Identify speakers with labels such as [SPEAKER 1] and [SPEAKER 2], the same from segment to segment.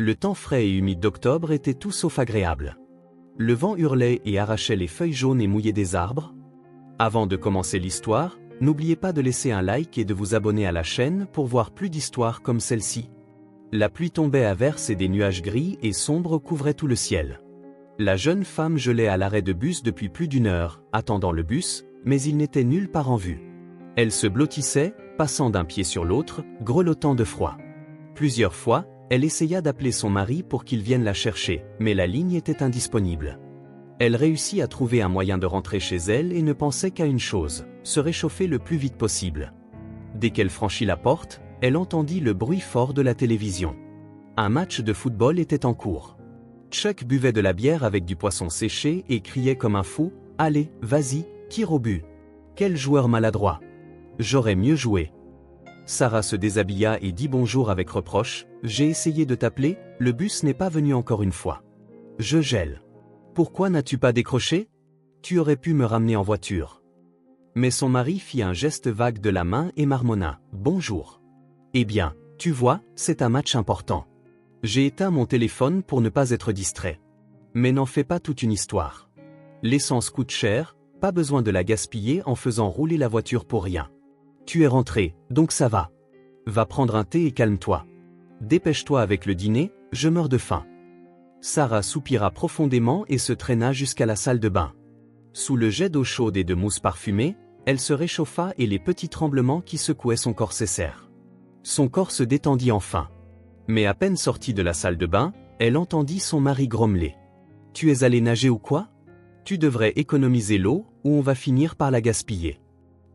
[SPEAKER 1] Le temps frais et humide d'octobre était tout sauf agréable. Le vent hurlait et arrachait les feuilles jaunes et mouillées des arbres. Avant de commencer l'histoire, n'oubliez pas de laisser un like et de vous abonner à la chaîne pour voir plus d'histoires comme celle-ci. La pluie tombait à verse et des nuages gris et sombres couvraient tout le ciel. La jeune femme gelait à l'arrêt de bus depuis plus d'1 heure, attendant le bus, mais il n'était nulle part en vue. Elle se blottissait, passant d'un pied sur l'autre, grelottant de froid. Plusieurs fois, elle essaya d'appeler son mari pour qu'il vienne la chercher, mais la ligne était indisponible. Elle réussit à trouver un moyen de rentrer chez elle et ne pensait qu'à une chose, se réchauffer le plus vite possible. Dès qu'elle franchit la porte, elle entendit le bruit fort de la télévision. Un match de football était en cours. Chuck buvait de la bière avec du poisson séché et criait comme un fou, « Allez, vas-y, tire au but. Quel joueur maladroit. J'aurais mieux joué. » Sarah se déshabilla et dit bonjour avec reproche, « J'ai essayé de t'appeler, le bus n'est pas venu encore une fois. Je gèle. Pourquoi n'as-tu pas décroché? Tu aurais pu me ramener en voiture. » Mais son mari fit un geste vague de la main et marmonna, « Bonjour. Eh bien, tu vois, c'est un match important. J'ai éteint mon téléphone pour ne pas être distrait. Mais n'en fais pas toute une histoire. L'essence coûte cher, pas besoin de la gaspiller en faisant rouler la voiture pour rien. Tu es rentré, donc ça va. Va prendre un thé et calme-toi. Dépêche-toi avec le dîner, je meurs de faim. » Sarah soupira profondément et se traîna jusqu'à la salle de bain. Sous le jet d'eau chaude et de mousse parfumée, elle se réchauffa et les petits tremblements qui secouaient son corps cessèrent. Son corps se détendit enfin. Mais à peine sortie de la salle de bain, elle entendit son mari grommeler. « Tu es allé nager ou quoi? Tu devrais économiser l'eau ou on va finir par la gaspiller.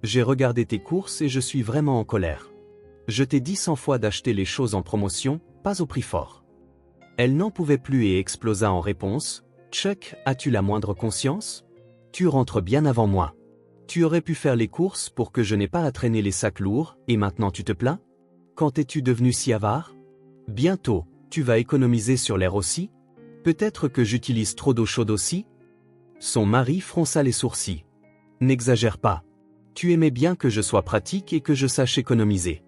[SPEAKER 1] J'ai regardé tes courses et je suis vraiment en colère. Je t'ai dit 100 fois d'acheter les choses en promotion, pas au prix fort. » Elle n'en pouvait plus et explosa en réponse, « Chuck, as-tu la moindre conscience? Tu rentres bien avant moi. Tu aurais pu faire les courses pour que je n'ai pas à traîner les sacs lourds, et maintenant tu te plains? Quand es-tu devenu si avare? Bientôt, tu vas économiser sur l'air aussi? Peut-être que j'utilise trop d'eau chaude aussi? » Son mari fronça les sourcils. « N'exagère pas. Tu aimais bien que je sois pratique et que je sache économiser.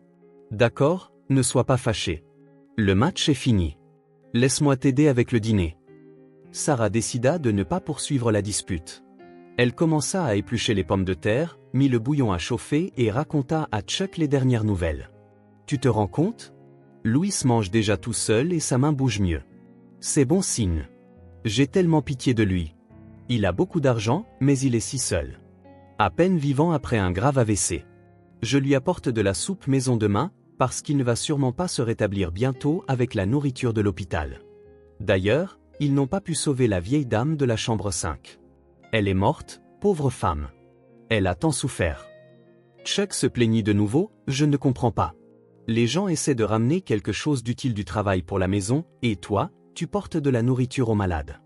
[SPEAKER 1] D'accord, ne sois pas fâché. Le match est fini. Laisse-moi t'aider avec le dîner. » Sarah décida de ne pas poursuivre la dispute. Elle commença à éplucher les pommes de terre, mit le bouillon à chauffer et raconta à Chuck les dernières nouvelles. « Tu te rends compte? Louis mange déjà tout seul et sa main bouge mieux. C'est bon signe. J'ai tellement pitié de lui. Il a beaucoup d'argent, mais il est si seul. À peine vivant après un grave AVC. Je lui apporte de la soupe maison demain, parce qu'il ne va sûrement pas se rétablir bientôt avec la nourriture de l'hôpital. D'ailleurs, ils n'ont pas pu sauver la vieille dame de la chambre 5. Elle est morte, pauvre femme. Elle a tant souffert. » Chuck se plaignit de nouveau, « Je ne comprends pas. Les gens essaient de ramener quelque chose d'utile du travail pour la maison, et toi, tu portes de la nourriture aux malades.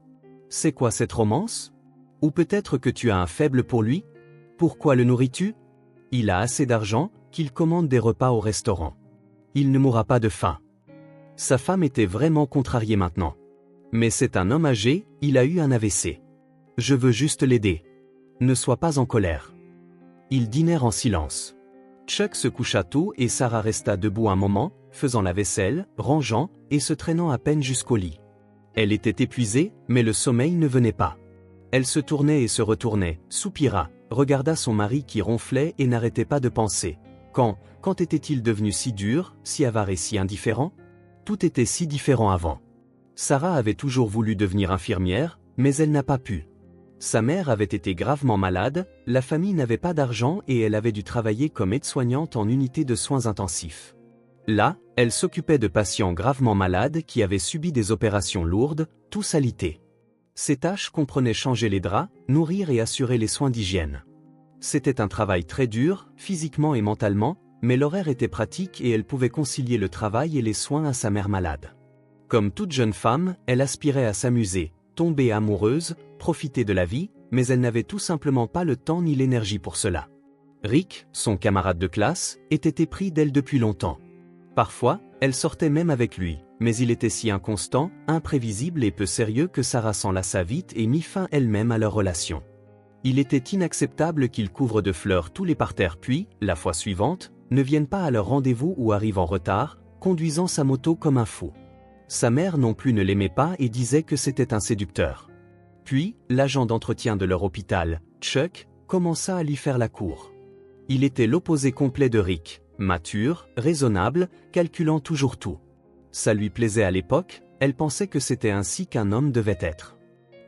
[SPEAKER 1] C'est quoi cette romance? Ou peut-être que tu as un faible pour lui? Pourquoi le nourris-tu? Il a assez d'argent, qu'il commande des repas au restaurant. Il ne mourra pas de faim. » Sa femme était vraiment contrariée maintenant. « Mais c'est un homme âgé, il a eu un AVC. Je veux juste l'aider. Ne sois pas en colère. » Ils dînèrent en silence. Chuck se coucha tôt et Sarah resta debout un moment, faisant la vaisselle, rangeant, et se traînant à peine jusqu'au lit. Elle était épuisée, mais le sommeil ne venait pas. Elle se tournait et se retournait, soupira, regarda son mari qui ronflait et n'arrêtait pas de penser. Quand était-il devenu si dur, si avare et si indifférent? Tout était si différent avant. Sarah avait toujours voulu devenir infirmière, mais elle n'a pas pu. Sa mère avait été gravement malade, la famille n'avait pas d'argent et elle avait dû travailler comme aide-soignante en unité de soins intensifs. Là, elle s'occupait de patients gravement malades qui avaient subi des opérations lourdes, tous alités. Ses tâches comprenaient changer les draps, nourrir et assurer les soins d'hygiène. C'était un travail très dur, physiquement et mentalement, mais l'horaire était pratique et elle pouvait concilier le travail et les soins à sa mère malade. Comme toute jeune femme, elle aspirait à s'amuser, tomber amoureuse, profiter de la vie, mais elle n'avait tout simplement pas le temps ni l'énergie pour cela. Rick, son camarade de classe, était épris d'elle depuis longtemps. Parfois, elle sortait même avec lui, mais il était si inconstant, imprévisible et peu sérieux que Sarah s'en lassa vite et mit fin elle-même à leur relation. Il était inacceptable qu'il couvre de fleurs tous les parterres puis, la fois suivante, ne vienne pas à leur rendez-vous ou arrive en retard, conduisant sa moto comme un fou. Sa mère non plus ne l'aimait pas et disait que c'était un séducteur. Puis, l'agent d'entretien de leur hôpital, Chuck, commença à lui faire la cour. Il était l'opposé complet de Rick, mature, raisonnable, calculant toujours tout. Ça lui plaisait à l'époque, elle pensait que c'était ainsi qu'un homme devait être.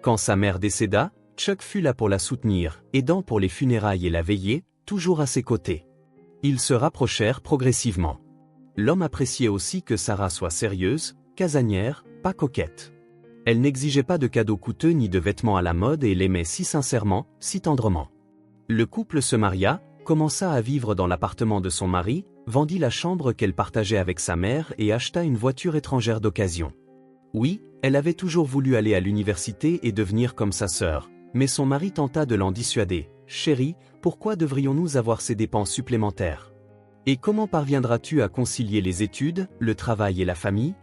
[SPEAKER 1] Quand sa mère décéda, Chuck fut là pour la soutenir, aidant pour les funérailles et la veillée, toujours à ses côtés. Ils se rapprochèrent progressivement. L'homme appréciait aussi que Sarah soit sérieuse, casanière, pas coquette. Elle n'exigeait pas de cadeaux coûteux ni de vêtements à la mode et l'aimait si sincèrement, si tendrement. Le couple se maria, commença à vivre dans l'appartement de son mari, vendit la chambre qu'elle partageait avec sa mère et acheta une voiture étrangère d'occasion. Oui, elle avait toujours voulu aller à l'université et devenir comme sa sœur, mais son mari tenta de l'en dissuader. « Chérie, pourquoi devrions-nous avoir ces dépenses supplémentaires? Et comment parviendras-tu à concilier les études, le travail et la famille?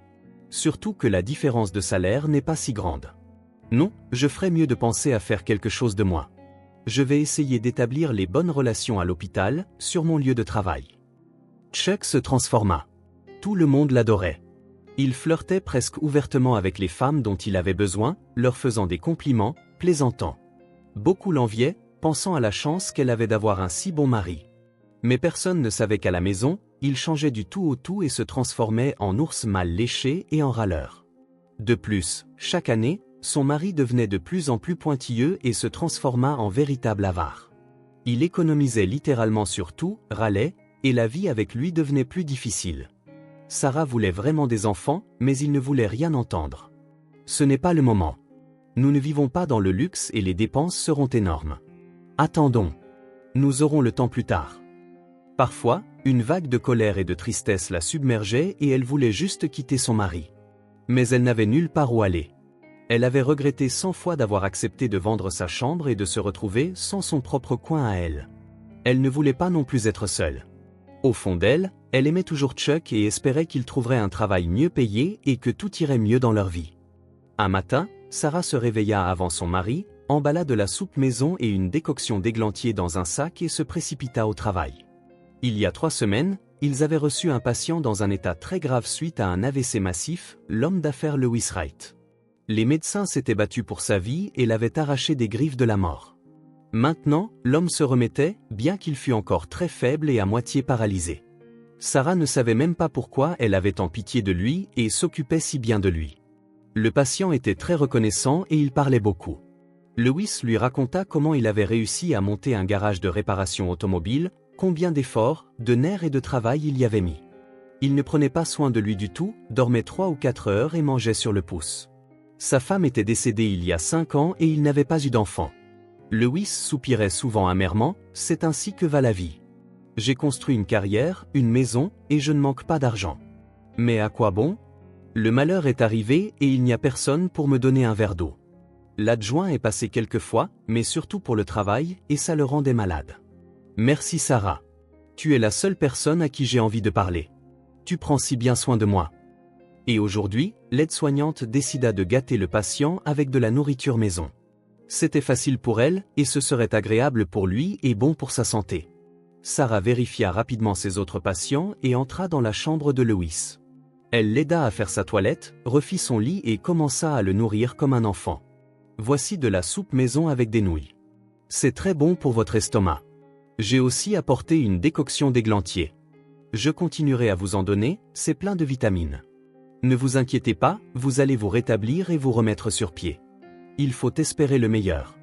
[SPEAKER 1] Surtout que la différence de salaire n'est pas si grande. Non, je ferais mieux de penser à faire quelque chose de moi. Je vais essayer d'établir les bonnes relations à l'hôpital, sur mon lieu de travail. » Chuck se transforma. Tout le monde l'adorait. Il flirtait presque ouvertement avec les femmes dont il avait besoin, leur faisant des compliments, plaisantant. Beaucoup l'enviaient, pensant à la chance qu'elle avait d'avoir un si bon mari. Mais personne ne savait qu'à la maison, il changeait du tout au tout et se transformait en ours mal léché et en râleur. De plus, chaque année, son mari devenait de plus en plus pointilleux et se transforma en véritable avare. Il économisait littéralement sur tout, râlait, et la vie avec lui devenait plus difficile. Sarah voulait vraiment des enfants, mais il ne voulait rien entendre. Ce n'est pas le moment. Nous ne vivons pas dans le luxe et les dépenses seront énormes. Attendons. Nous aurons le temps plus tard. Parfois, une vague de colère et de tristesse la submergeait et elle voulait juste quitter son mari. Mais elle n'avait nulle part où aller. Elle avait regretté 100 fois d'avoir accepté de vendre sa chambre et de se retrouver sans son propre coin à elle. Elle ne voulait pas non plus être seule. Au fond d'elle, elle aimait toujours Chuck et espérait qu'il trouverait un travail mieux payé et que tout irait mieux dans leur vie. Un matin, Sarah se réveilla avant son mari, emballa de la soupe maison et une décoction d'églantier dans un sac et se précipita au travail. Il y a 3 semaines, ils avaient reçu un patient dans un état très grave suite à un AVC massif, l'homme d'affaires Lewis Wright. Les médecins s'étaient battus pour sa vie et l'avaient arraché des griffes de la mort. Maintenant, l'homme se remettait, bien qu'il fût encore très faible et à moitié paralysé. Sarah ne savait même pas pourquoi elle avait tant pitié de lui et s'occupait si bien de lui. Le patient était très reconnaissant et il parlait beaucoup. Lewis lui raconta comment il avait réussi à monter un garage de réparation automobile, combien d'efforts, de nerfs et de travail il y avait mis. Il ne prenait pas soin de lui du tout, dormait 3 ou 4 heures et mangeait sur le pouce. Sa femme était décédée il y a 5 ans et il n'avait pas eu d'enfant. Lewis soupirait souvent amèrement, « C'est ainsi que va la vie. J'ai construit une carrière, une maison, et je ne manque pas d'argent. Mais à quoi bon? Le malheur est arrivé et il n'y a personne pour me donner un verre d'eau. » L'adjoint est passé quelques fois, mais surtout pour le travail, et ça le rendait malade. « Merci Sarah. Tu es la seule personne à qui j'ai envie de parler. Tu prends si bien soin de moi. » Et aujourd'hui, l'aide-soignante décida de gâter le patient avec de la nourriture maison. C'était facile pour elle, et ce serait agréable pour lui et bon pour sa santé. Sarah vérifia rapidement ses autres patients et entra dans la chambre de Lewis. Elle l'aida à faire sa toilette, refit son lit et commença à le nourrir comme un enfant. « Voici de la soupe maison avec des nouilles. C'est très bon pour votre estomac. J'ai aussi apporté une décoction d'églantier. Je continuerai à vous en donner, c'est plein de vitamines. Ne vous inquiétez pas, vous allez vous rétablir et vous remettre sur pied. Il faut espérer le meilleur. »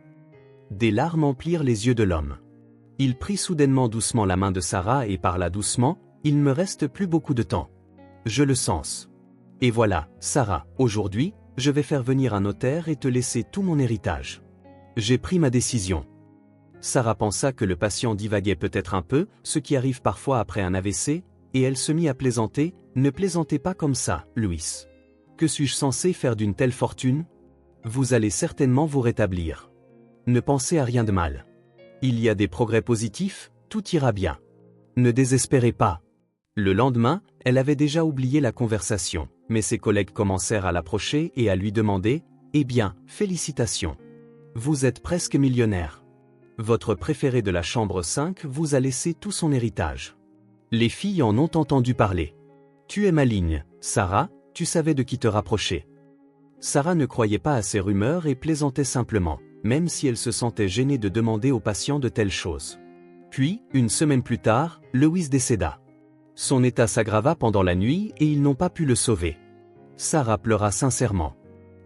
[SPEAKER 1] Des larmes emplirent les yeux de l'homme. Il prit soudainement doucement la main de Sarah et parla doucement, « Il ne me reste plus beaucoup de temps. Je le sens. Et voilà, Sarah, aujourd'hui, je vais faire venir un notaire et te laisser tout mon héritage. J'ai pris ma décision. » Sarah pensa que le patient divaguait peut-être un peu, ce qui arrive parfois après un AVC, et elle se mit à plaisanter, « Ne plaisantez pas comme ça, Louis. Que suis-je censé faire d'une telle fortune? Vous allez certainement vous rétablir. Ne pensez à rien de mal. Il y a des progrès positifs, tout ira bien. Ne désespérez pas. » Le lendemain, elle avait déjà oublié la conversation, mais ses collègues commencèrent à l'approcher et à lui demander, « Eh bien, félicitations. Vous êtes presque millionnaire. Votre préféré de la chambre 5 vous a laissé tout son héritage. » Les filles en ont entendu parler. « Tu es maligne, Sarah, tu savais de qui te rapprocher. Sarah ne croyait pas à ces rumeurs et plaisantait simplement, même si elle se sentait gênée de demander aux patients de telles choses. Puis, une semaine plus tard, Lewis décéda. Son état s'aggrava pendant la nuit et ils n'ont pas pu le sauver. Sarah pleura sincèrement.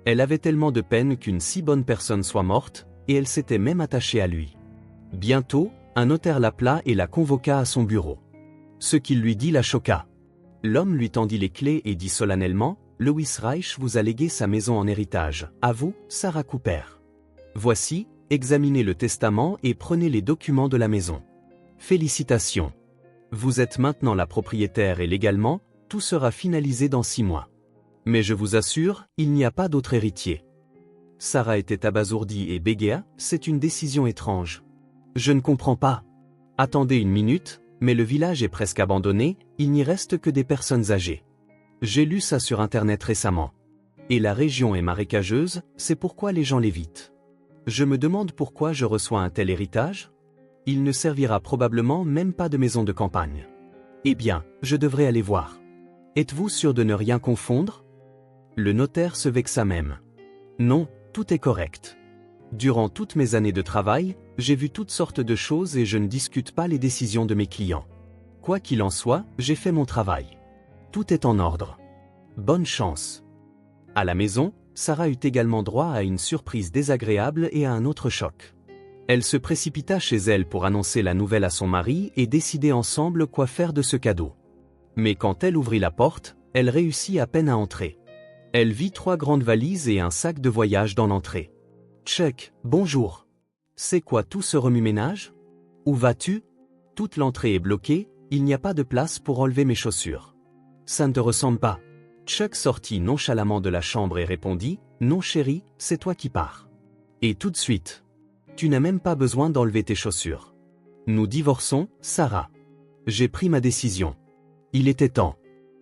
[SPEAKER 1] Elle avait tellement de peine qu'une si bonne personne soit morte, et elle s'était même attachée à lui. Bientôt, un notaire l'appela et la convoqua à son bureau. Ce qu'il lui dit la choqua. L'homme lui tendit les clés et dit solennellement, « Lewis Reich vous a légué sa maison en héritage, à vous, Sarah Cooper. Voici, examinez le testament et prenez les documents de la maison. Félicitations. Vous êtes maintenant la propriétaire et légalement, tout sera finalisé dans 6 mois. Mais je vous assure, il n'y a pas d'autre héritier. » Sarah était abasourdie et bégaya, « C'est une décision étrange. Je ne comprends pas. Attendez une minute, mais le village est presque abandonné, il n'y reste que des personnes âgées. J'ai lu ça sur Internet récemment. Et la région est marécageuse, c'est pourquoi les gens l'évitent. Je me demande pourquoi je reçois un tel héritage. Il ne servira probablement même pas de maison de campagne. Eh bien, je devrais aller voir. Êtes-vous sûr de ne rien confondre ? » Le notaire se vexa même. « Non, tout est correct. Durant toutes mes années de travail, j'ai vu toutes sortes de choses et je ne discute pas les décisions de mes clients. Quoi qu'il en soit, j'ai fait mon travail. Tout est en ordre. Bonne chance. » À la maison, Sarah eut également droit à une surprise désagréable et à un autre choc. Elle se précipita chez elle pour annoncer la nouvelle à son mari et décider ensemble quoi faire de ce cadeau. Mais quand elle ouvrit la porte, elle réussit à peine à entrer. Elle vit 3 grandes valises et un sac de voyage dans l'entrée. « Chuck, bonjour. C'est quoi tout ce remue-ménage ? Où vas-tu ? Toute l'entrée est bloquée, il n'y a pas de place pour enlever mes chaussures. Ça ne te ressemble pas. » Chuck sortit nonchalamment de la chambre et répondit, « Non chérie, c'est toi qui pars. Et tout de suite. Tu n'as même pas besoin d'enlever tes chaussures. Nous divorçons, Sarah. J'ai pris ma décision. Il était temps.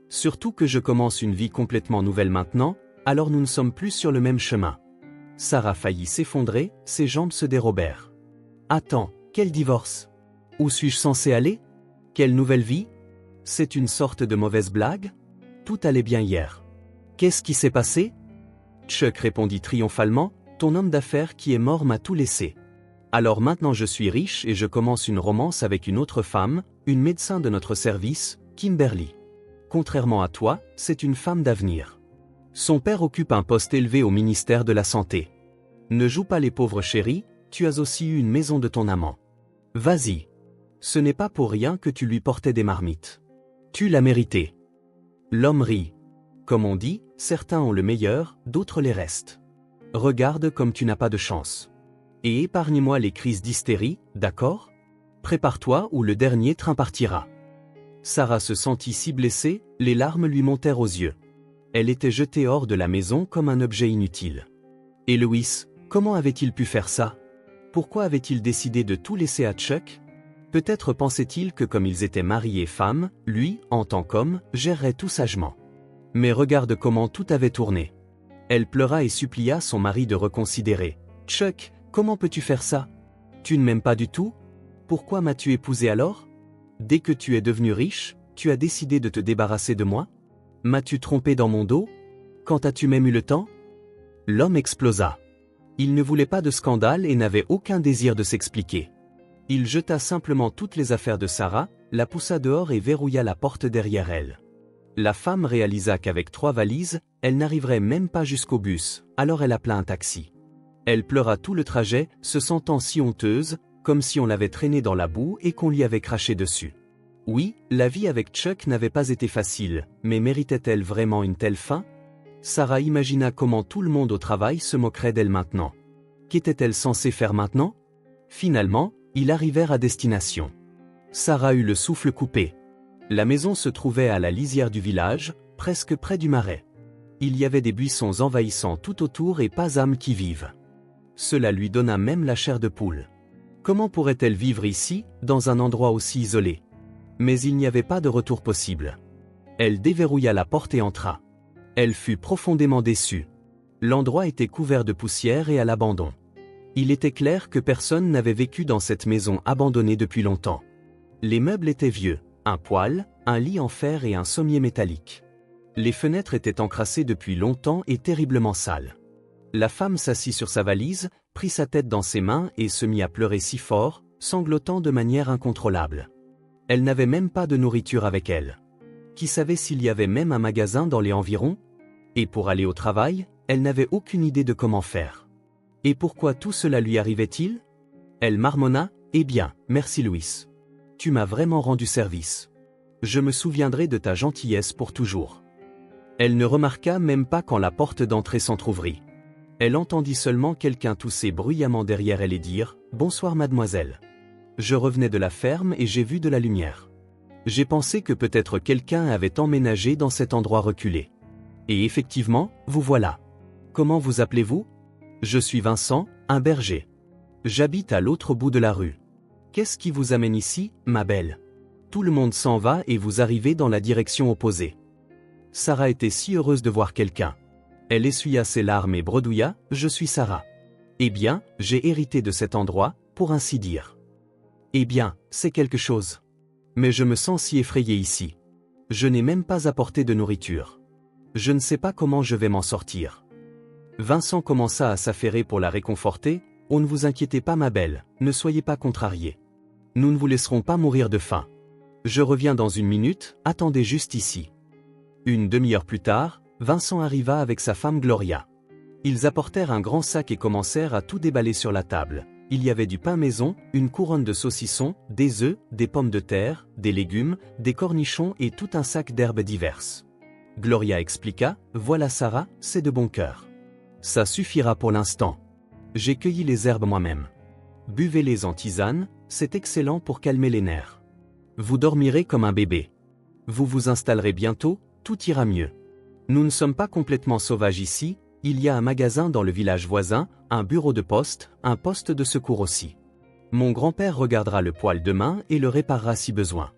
[SPEAKER 1] Surtout que je commence une vie complètement nouvelle maintenant, alors nous ne sommes plus sur le même chemin. » Sarah faillit s'effondrer, ses jambes se dérobèrent. « Attends, quel divorce ? Où suis-je censé aller ? Quelle nouvelle vie ? C'est une sorte de mauvaise blague ? Tout allait bien hier. Qu'est-ce qui s'est passé ? » Chuck répondit triomphalement, « Ton homme d'affaires qui est mort m'a tout laissé. Alors maintenant je suis riche et je commence une romance avec une autre femme, une médecin de notre service, Kimberly. Contrairement à toi, c'est une femme d'avenir. Son père occupe un poste élevé au ministère de la Santé. Ne joue pas les pauvres chéris, tu as aussi eu une maison de ton amant. Vas-y. Ce n'est pas pour rien que tu lui portais des marmites. Tu l'as mérité. » L'homme rit. Comme on dit, certains ont le meilleur, d'autres les restent. Regarde comme tu n'as pas de chance. Et épargne-moi les crises d'hystérie, d'accord ? Prépare-toi ou le dernier train partira. Sarah se sentit si blessée, les larmes lui montèrent aux yeux. Elle était jetée hors de la maison comme un objet inutile. Et Lewis, comment avait-il pu faire ça ? Pourquoi avait-il décidé de tout laisser à Chuck ? Peut-être pensait-il que comme ils étaient mari et femme, lui, en tant qu'homme, gérerait tout sagement. Mais regarde comment tout avait tourné. Elle pleura et supplia son mari de reconsidérer. « Chuck, comment peux-tu faire ça ? Tu ne m'aimes pas du tout ? Pourquoi m'as-tu épousé alors ? Dès que tu es devenu riche, tu as décidé de te débarrasser de moi ? M'as-tu trompé dans mon dos ? Quand as-tu même eu le temps ?» L'homme explosa. Il ne voulait pas de scandale et n'avait aucun désir de s'expliquer. Il jeta simplement toutes les affaires de Sarah, la poussa dehors et verrouilla la porte derrière elle. La femme réalisa qu'avec 3 valises, elle n'arriverait même pas jusqu'au bus, alors elle appela un taxi. Elle pleura tout le trajet, se sentant si honteuse, comme si on l'avait traînée dans la boue et qu'on lui avait craché dessus. Oui, la vie avec Chuck n'avait pas été facile, mais méritait-elle vraiment une telle fin ? Sarah imagina comment tout le monde au travail se moquerait d'elle maintenant. Qu'était-elle censée faire maintenant ? Finalement, ils arrivèrent à destination. Sarah eut le souffle coupé. La maison se trouvait à la lisière du village, presque près du marais. Il y avait des buissons envahissants tout autour et pas âme qui vive. Cela lui donna même la chair de poule. Comment pourrait-elle vivre ici, dans un endroit aussi isolé ? Mais il n'y avait pas de retour possible. Elle déverrouilla la porte et entra. Elle fut profondément déçue. L'endroit était couvert de poussière et à l'abandon. Il était clair que personne n'avait vécu dans cette maison abandonnée depuis longtemps. Les meubles étaient vieux, un poêle, un lit en fer et un sommier métallique. Les fenêtres étaient encrassées depuis longtemps et terriblement sales. La femme s'assit sur sa valise, prit sa tête dans ses mains et se mit à pleurer si fort, sanglotant de manière incontrôlable. Elle n'avait même pas de nourriture avec elle. Qui savait s'il y avait même un magasin dans les environs? Et pour aller au travail, elle n'avait aucune idée de comment faire. Et pourquoi tout cela lui arrivait-il? Elle marmonna, « Eh bien, merci Louis. Tu m'as vraiment rendu service. Je me souviendrai de ta gentillesse pour toujours. » Elle ne remarqua même pas quand la porte d'entrée s'entr'ouvrit. Elle entendit seulement quelqu'un tousser bruyamment derrière elle et dire « Bonsoir mademoiselle. Je revenais de la ferme et j'ai vu de la lumière. J'ai pensé que peut-être quelqu'un avait emménagé dans cet endroit reculé. Et effectivement, vous voilà. Comment vous appelez-vous? Je suis Vincent, un berger. J'habite à l'autre bout de la rue. Qu'est-ce qui vous amène ici, ma belle? Tout le monde s'en va et vous arrivez dans la direction opposée. » Sarah était si heureuse de voir quelqu'un. Elle essuya ses larmes et bredouilla, « Je suis Sarah. Eh bien, j'ai hérité de cet endroit, pour ainsi dire. Eh bien, c'est quelque chose. Mais je me sens si effrayée ici. Je n'ai même pas apporté de nourriture. Je ne sais pas comment je vais m'en sortir. » Vincent commença à s'affairer pour la réconforter, « Oh, ne vous inquiétez pas ma belle, ne soyez pas contrariée. Nous ne vous laisserons pas mourir de faim. Je reviens dans une minute, attendez juste ici. » Une demi-heure plus tard, Vincent arriva avec sa femme Gloria. Ils apportèrent un grand sac et commencèrent à tout déballer sur la table. Il y avait du pain maison, une couronne de saucissons, des œufs, des pommes de terre, des légumes, des cornichons et tout un sac d'herbes diverses. Gloria expliqua, « Voilà Sarah, c'est de bon cœur. Ça suffira pour l'instant. J'ai cueilli les herbes moi-même. Buvez-les en tisane, c'est excellent pour calmer les nerfs. Vous dormirez comme un bébé. Vous vous installerez bientôt, tout ira mieux. Nous ne sommes pas complètement sauvages ici, il y a un magasin dans le village voisin, un bureau de poste, un poste de secours aussi. Mon grand-père regardera le poêle demain et le réparera si besoin.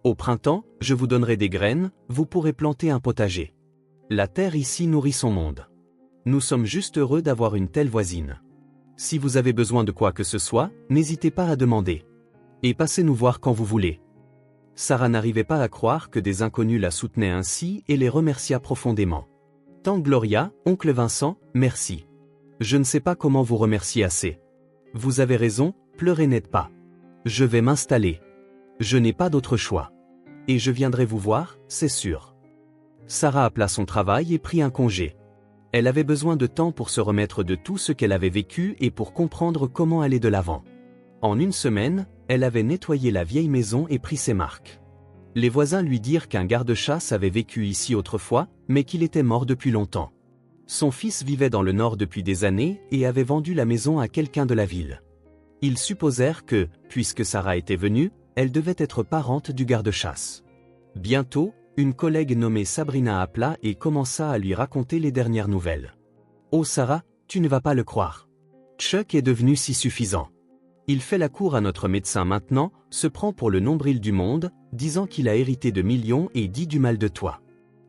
[SPEAKER 1] Au printemps, je vous donnerai des graines, vous pourrez planter un potager. La terre ici nourrit son monde. Nous sommes juste heureux d'avoir une telle voisine. Si vous avez besoin de quoi que ce soit, n'hésitez pas à demander. Et passez nous voir quand vous voulez. » Sarah n'arrivait pas à croire que des inconnus la soutenaient ainsi et les remercia profondément. « Tante Gloria, oncle Vincent, merci. Je ne sais pas comment vous remercier assez. Vous avez raison, pleurez n'aide pas. Je vais m'installer. Je n'ai pas d'autre choix. Et je viendrai vous voir, c'est sûr. » Sarah appela son travail et prit un congé. Elle avait besoin de temps pour se remettre de tout ce qu'elle avait vécu et pour comprendre comment aller de l'avant. En une semaine, elle avait nettoyé la vieille maison et pris ses marques. Les voisins lui dirent qu'un garde-chasse avait vécu ici autrefois, mais qu'il était mort depuis longtemps. Son fils vivait dans le nord depuis des années et avait vendu la maison à quelqu'un de la ville. Ils supposèrent que, puisque Sarah était venue, elle devait être parente du garde-chasse. Bientôt, une collègue nommée Sabrina appela et commença à lui raconter les dernières nouvelles. « Oh Sarah, tu ne vas pas le croire. Chuck est devenu si suffisant. Il fait la cour à notre médecin maintenant, se prend pour le nombril du monde, disant qu'il a hérité de millions et dit du mal de toi.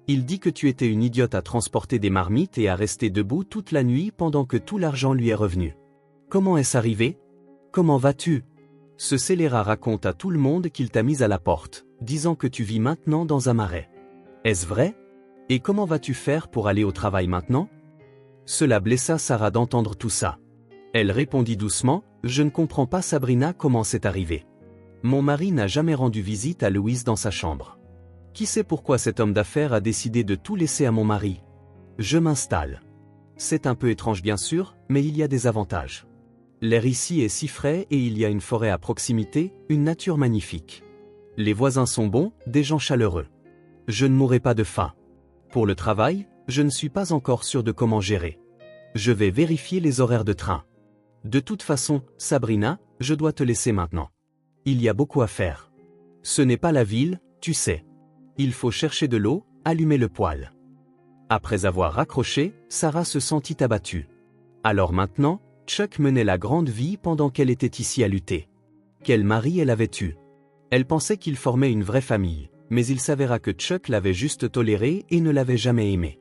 [SPEAKER 1] Il dit que tu étais une idiote à transporter des marmites et à rester debout toute la nuit pendant que tout l'argent lui est revenu. Comment est-ce arrivé? Comment vas-tu? » Ce scélérat raconte à tout le monde qu'il t'a mise à la porte, disant que tu vis maintenant dans un marais. Est-ce vrai? Et comment vas-tu faire pour aller au travail maintenant? Cela blessa Sarah d'entendre tout ça. Elle répondit doucement, « Je ne comprends pas Sabrina comment c'est arrivé. Mon mari n'a jamais rendu visite à Louise dans sa chambre. Qui sait pourquoi cet homme d'affaires a décidé de tout laisser à mon mari? Je m'installe. C'est un peu étrange bien sûr, mais il y a des avantages. L'air ici est si frais et il y a une forêt à proximité, une nature magnifique. Les voisins sont bons, des gens chaleureux. Je ne mourrai pas de faim. Pour le travail, je ne suis pas encore sûr de comment gérer. Je vais vérifier les horaires de train. De toute façon, Sabrina, je dois te laisser maintenant. Il y a beaucoup à faire. Ce n'est pas la ville, tu sais. Il faut chercher de l'eau, allumer le poêle. » Après avoir raccroché, Sarah se sentit abattue. Alors maintenant, Chuck menait la grande vie pendant qu'elle était ici à lutter. Quel mari elle avait eu. Elle pensait qu'ils formaient une vraie famille, mais il s'avéra que Chuck l'avait juste tolérée et ne l'avait jamais aimée.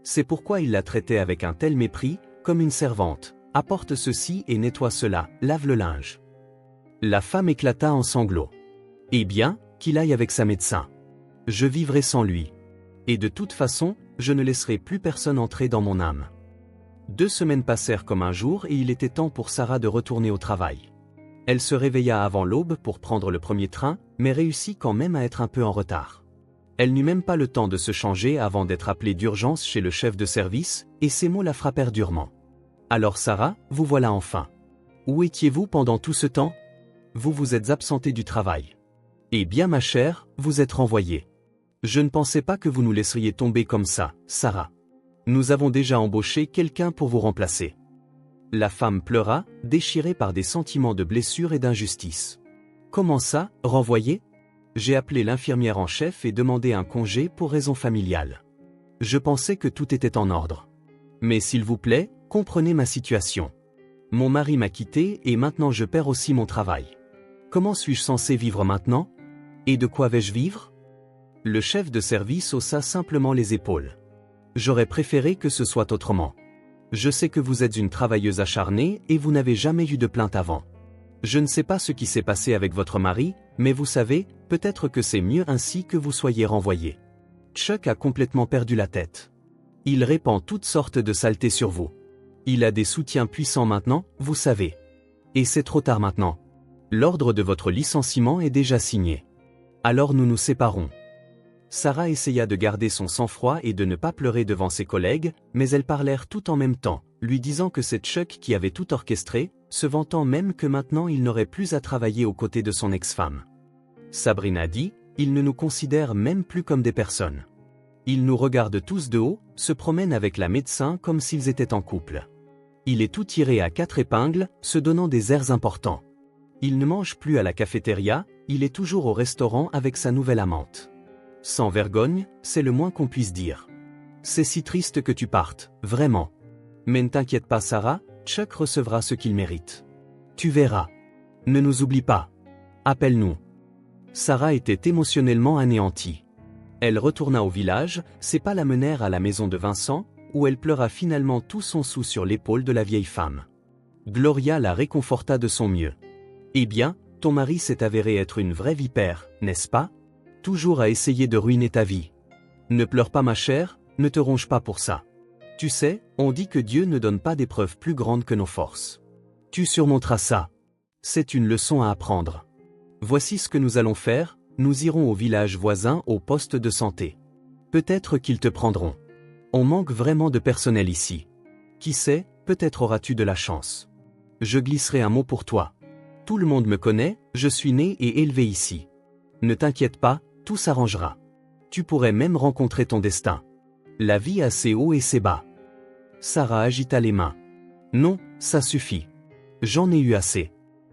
[SPEAKER 1] C'est pourquoi il la traitait avec un tel mépris, comme une servante. Apporte ceci et nettoie cela, lave le linge. La femme éclata en sanglots. Eh bien, qu'il aille avec sa médecin. Je vivrai sans lui. Et de toute façon, je ne laisserai plus personne entrer dans mon âme. 2 semaines passèrent comme un jour et il était temps pour Sarah de retourner au travail. Elle se réveilla avant l'aube pour prendre le premier train, mais réussit quand même à être un peu en retard. Elle n'eut même pas le temps de se changer avant d'être appelée d'urgence chez le chef de service, et ces mots la frappèrent durement. « Alors Sarah, vous voilà enfin. Où étiez-vous pendant tout ce temps? Vous vous êtes absentée du travail. Eh bien ma chère, vous êtes renvoyée. Je ne pensais pas que vous nous laisseriez tomber comme ça, Sarah. Nous avons déjà embauché quelqu'un pour vous remplacer. » La femme pleura, déchirée par des sentiments de blessure et d'injustice. « Comment ça, renvoyée? J'ai appelé l'infirmière en chef et demandé un congé pour raison familiale. Je pensais que tout était en ordre. Mais s'il vous plaît, comprenez ma situation. Mon mari m'a quitté et maintenant je perds aussi mon travail. Comment suis-je censé vivre maintenant? Et de quoi vais-je vivre? » Le chef de service haussa simplement les épaules. « J'aurais préféré que ce soit autrement. Je sais que vous êtes une travailleuse acharnée et vous n'avez jamais eu de plainte avant. Je ne sais pas ce qui s'est passé avec votre mari, mais vous savez, peut-être que c'est mieux ainsi que vous soyez renvoyé. Chuck a complètement perdu la tête. Il répand toutes sortes de saletés sur vous. Il a des soutiens puissants maintenant, vous savez. Et c'est trop tard maintenant. L'ordre de votre licenciement est déjà signé. Alors nous nous séparons. » Sarah essaya de garder son sang-froid et de ne pas pleurer devant ses collègues, mais elles parlèrent tout en même temps, lui disant que c'est Chuck qui avait tout orchestré, se vantant même que maintenant il n'aurait plus à travailler aux côtés de son ex-femme. Sabrina dit, « Ils ne nous considèrent même plus comme des personnes. Ils nous regardent tous de haut, se promènent avec la médecin comme s'ils étaient en couple. Il est tout tiré à 4 épingles, se donnant des airs importants. Il ne mange plus à la cafétéria, il est toujours au restaurant avec sa nouvelle amante. Sans vergogne, c'est le moins qu'on puisse dire. C'est si triste que tu partes, vraiment. Mais ne t'inquiète pas Sarah, Chuck recevra ce qu'il mérite. Tu verras. Ne nous oublie pas. Appelle-nous. » Sarah était émotionnellement anéantie. Elle retourna au village, ses pas la menèrent à la maison de Vincent, où elle pleura finalement tout son soûl sur l'épaule de la vieille femme. Gloria la réconforta de son mieux. « Eh bien, ton mari s'est avéré être une vraie vipère, n'est-ce pas? Toujours à essayer de ruiner ta vie. Ne pleure pas ma chère, ne te ronge pas pour ça. Tu sais, on dit que Dieu ne donne pas d'épreuves plus grandes que nos forces. Tu surmonteras ça. C'est une leçon à apprendre. Voici ce que nous allons faire, nous irons au village voisin au poste de santé. Peut-être qu'ils te prendront. On manque vraiment de personnel ici. Qui sait, peut-être auras-tu de la chance. Je glisserai un mot pour toi. Tout le monde me connaît, je suis né et élevé ici. Ne t'inquiète pas, tout s'arrangera. Tu pourrais même rencontrer ton destin. La vie a ses hauts et ses bas. » Sarah agita les mains. « Non, ça suffit. J'en ai eu assez.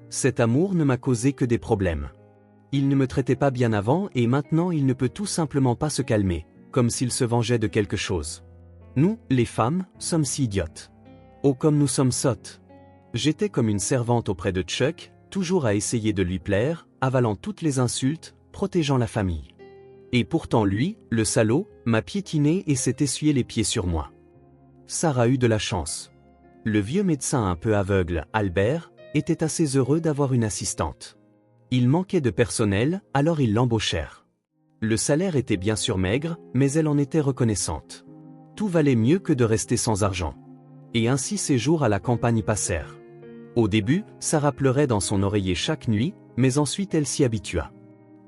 [SPEAKER 1] Cet amour ne m'a causé que des problèmes. Il ne me traitait pas bien avant et maintenant il ne peut tout simplement pas se calmer, comme s'il se vengeait de quelque chose. Nous, les femmes, sommes si idiotes. Oh comme nous sommes sottes. J'étais comme une servante auprès de Chuck, toujours à essayer de lui plaire, avalant toutes les insultes, protégeant la famille. Et pourtant lui, le salaud, m'a piétiné et s'est essuyé les pieds sur moi. » Sarah eut de la chance. Le vieux médecin un peu aveugle, Albert, était assez heureux d'avoir une assistante. Il manquait de personnel, alors ils l'embauchèrent. Le salaire était bien sûr maigre, mais elle en était reconnaissante. Tout valait mieux que de rester sans argent. Et ainsi ses jours à la campagne passèrent. Au début, Sarah pleurait dans son oreiller chaque nuit, mais ensuite elle s'y habitua.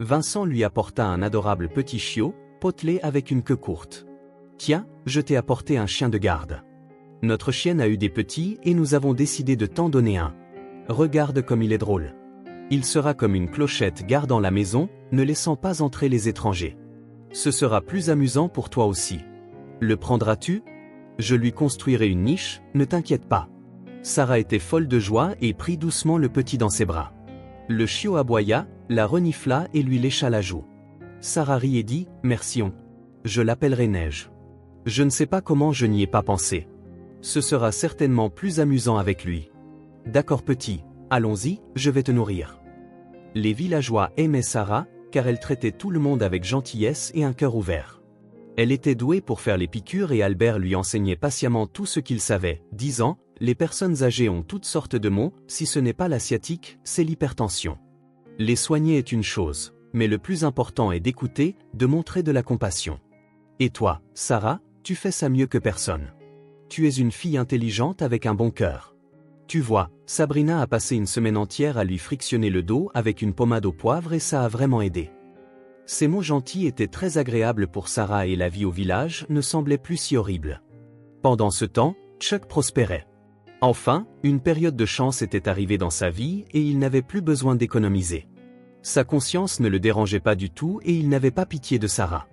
[SPEAKER 1] Vincent lui apporta un adorable petit chiot, potelé avec une queue courte. « Tiens, je t'ai apporté un chien de garde. Notre chienne a eu des petits et nous avons décidé de t'en donner un. Regarde comme il est drôle. Il sera comme une clochette gardant la maison, ne laissant pas entrer les étrangers. Ce sera plus amusant pour toi aussi. Le prendras-tu? Je lui construirai une niche, ne t'inquiète pas. » Sarah était folle de joie et prit doucement le petit dans ses bras. Le chiot aboya, la renifla et lui lécha la joue. Sarah rit et dit « Merci on. Je l'appellerai Neige. Je ne sais pas comment je n'y ai pas pensé. Ce sera certainement plus amusant avec lui. D'accord petit, allons-y, je vais te nourrir. » Les villageois aimaient Sarah, car elle traitait tout le monde avec gentillesse et un cœur ouvert. Elle était douée pour faire les piqûres et Albert lui enseignait patiemment tout ce qu'il savait, disant « Les personnes âgées ont toutes sortes de maux, si ce n'est pas la sciatique, c'est l'hypertension. Les soigner est une chose, mais le plus important est d'écouter, de montrer de la compassion. Et toi, Sarah, tu fais ça mieux que personne. Tu es une fille intelligente avec un bon cœur. Tu vois, Sabrina a passé une semaine entière à lui frictionner le dos avec une pommade au poivre et ça a vraiment aidé. » Ces mots gentils étaient très agréables pour Sarah et la vie au village ne semblait plus si horrible. Pendant ce temps, Chuck prospérait. Enfin, une période de chance était arrivée dans sa vie et il n'avait plus besoin d'économiser. Sa conscience ne le dérangeait pas du tout et il n'avait pas pitié de Sarah.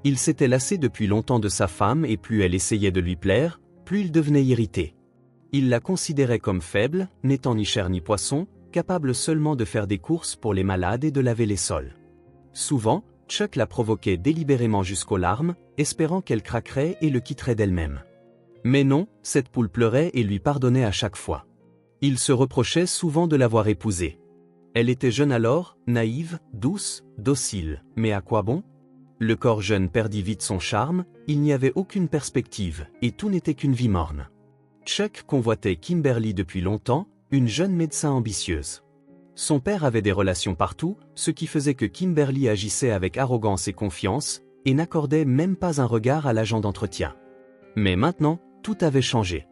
[SPEAKER 1] Il s'était lassé depuis longtemps de sa femme et plus elle essayait de lui plaire, plus il devenait irrité. Il la considérait comme faible, n'étant ni chair ni poisson, capable seulement de faire des courses pour les malades et de laver les sols. Souvent, Chuck la provoquait délibérément jusqu'aux larmes, espérant qu'elle craquerait et le quitterait d'elle-même. Mais non, cette poule pleurait et lui pardonnait à chaque fois. Il se reprochait souvent de l'avoir épousée. Elle était jeune alors, naïve, douce, docile, mais à quoi bon? Le corps jeune perdit vite son charme, il n'y avait aucune perspective, et tout n'était qu'une vie morne. Chuck convoitait Kimberly depuis longtemps, une jeune médecin ambitieuse. Son père avait des relations partout, ce qui faisait que Kimberly agissait avec arrogance et confiance, et n'accordait même pas un regard à l'agent d'entretien. Mais maintenant, tout avait changé.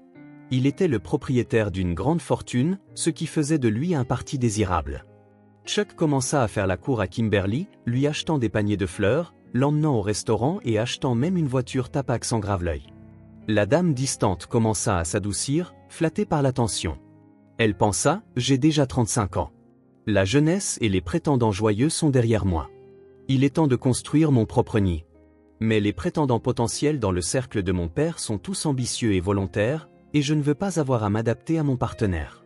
[SPEAKER 1] Il était le propriétaire d'une grande fortune, ce qui faisait de lui un parti désirable. Chuck commença à faire la cour à Kimberly, lui achetant des paniers de fleurs, l'emmenant au restaurant et achetant même une voiture Tapax en grave-l'œil. La dame distante commença à s'adoucir, flattée par l'attention. Elle pensa, j'ai déjà 35 ans. La jeunesse et les prétendants joyeux sont derrière moi. Il est temps de construire mon propre nid. Mais les prétendants potentiels dans le cercle de mon père sont tous ambitieux et volontaires, et je ne veux pas avoir à m'adapter à mon partenaire.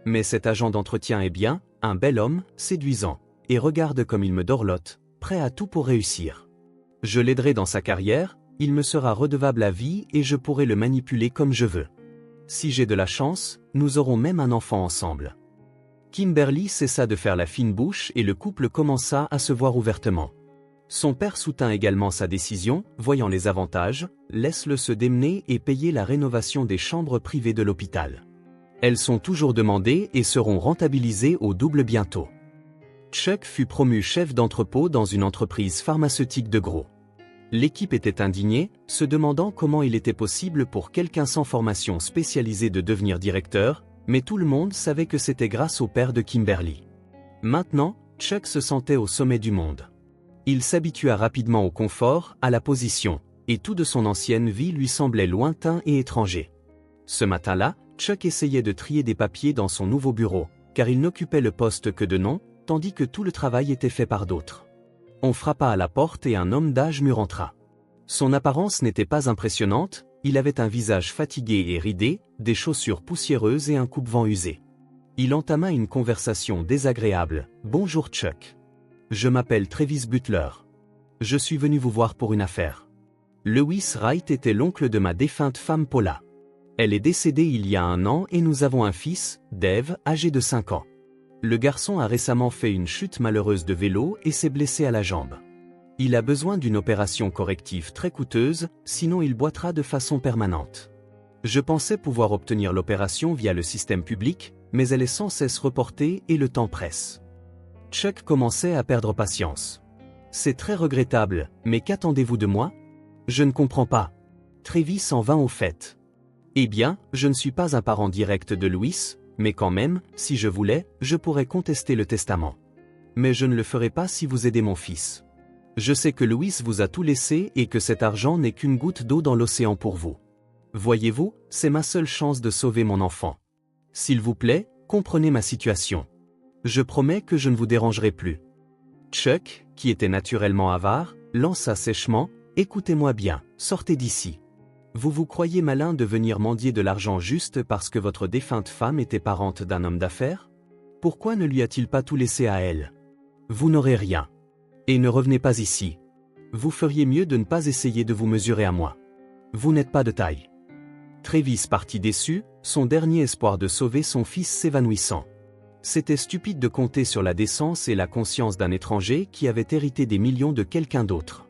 [SPEAKER 1] Mais cet agent d'entretien est bien, un bel homme, séduisant, et regarde comme il me dorlote, prêt à tout pour réussir. Je l'aiderai dans sa carrière, il me sera redevable à vie et je pourrai le manipuler comme je veux. Si j'ai de la chance, nous aurons même un enfant ensemble. Kimberly cessa de faire la fine bouche et le couple commença à se voir ouvertement. Son père soutint également sa décision, voyant les avantages, laisse-le se démener et payer la rénovation des chambres privées de l'hôpital. Elles sont toujours demandées et seront rentabilisées au double bientôt. Chuck fut promu chef d'entrepôt dans une entreprise pharmaceutique de gros. L'équipe était indignée, se demandant comment il était possible pour quelqu'un sans formation spécialisée de devenir directeur, mais tout le monde savait que c'était grâce au père de Kimberly. Maintenant, Chuck se sentait au sommet du monde. Il s'habitua rapidement au confort, à la position, et tout de son ancienne vie lui semblait lointain et étranger. Ce matin-là, Chuck essayait de trier des papiers dans son nouveau bureau, car il n'occupait le poste que de nom, tandis que tout le travail était fait par d'autres. On frappa à la porte et un homme d'âge mûr entra. Son apparence n'était pas impressionnante, il avait un visage fatigué et ridé, des chaussures poussiéreuses et un coupe-vent usé. Il entama une conversation désagréable. « Bonjour Chuck. Je m'appelle Travis Butler. Je suis venu vous voir pour une affaire. Lewis Wright était l'oncle de ma défunte femme Paula. Elle est décédée il y a 1 an et nous avons un fils, Dave, âgé de 5 ans. Le garçon a récemment fait une chute malheureuse de vélo et s'est blessé à la jambe. Il a besoin d'une opération corrective très coûteuse, sinon il boitera de façon permanente. Je pensais pouvoir obtenir l'opération via le système public, mais elle est sans cesse reportée et le temps presse. » Chuck commençait à perdre patience. « C'est très regrettable, mais qu'attendez-vous de moi? Je ne comprends pas. » Travis en vint au fait. « Eh bien, je ne suis pas un parent direct de Louis, mais quand même, si je voulais, je pourrais contester le testament. Mais je ne le ferai pas si vous aidez mon fils. Je sais que Louis vous a tout laissé et que cet argent n'est qu'une goutte d'eau dans l'océan pour vous. Voyez-vous, c'est ma seule chance de sauver mon enfant. S'il vous plaît, comprenez ma situation. Je promets que je ne vous dérangerai plus. » Chuck, qui était naturellement avare, lança sèchement, « Écoutez-moi bien, sortez d'ici. Vous vous croyez malin de venir mendier de l'argent juste parce que votre défunte femme était parente d'un homme d'affaires? Pourquoi ne lui a-t-il pas tout laissé à elle? Vous n'aurez rien. Et ne revenez pas ici. Vous feriez mieux de ne pas essayer de vous mesurer à moi. Vous n'êtes pas de taille. » Travis partit déçu, son dernier espoir de sauver son fils s'évanouissant. C'était stupide de compter sur la décence et la conscience d'un étranger qui avait hérité des millions de quelqu'un d'autre.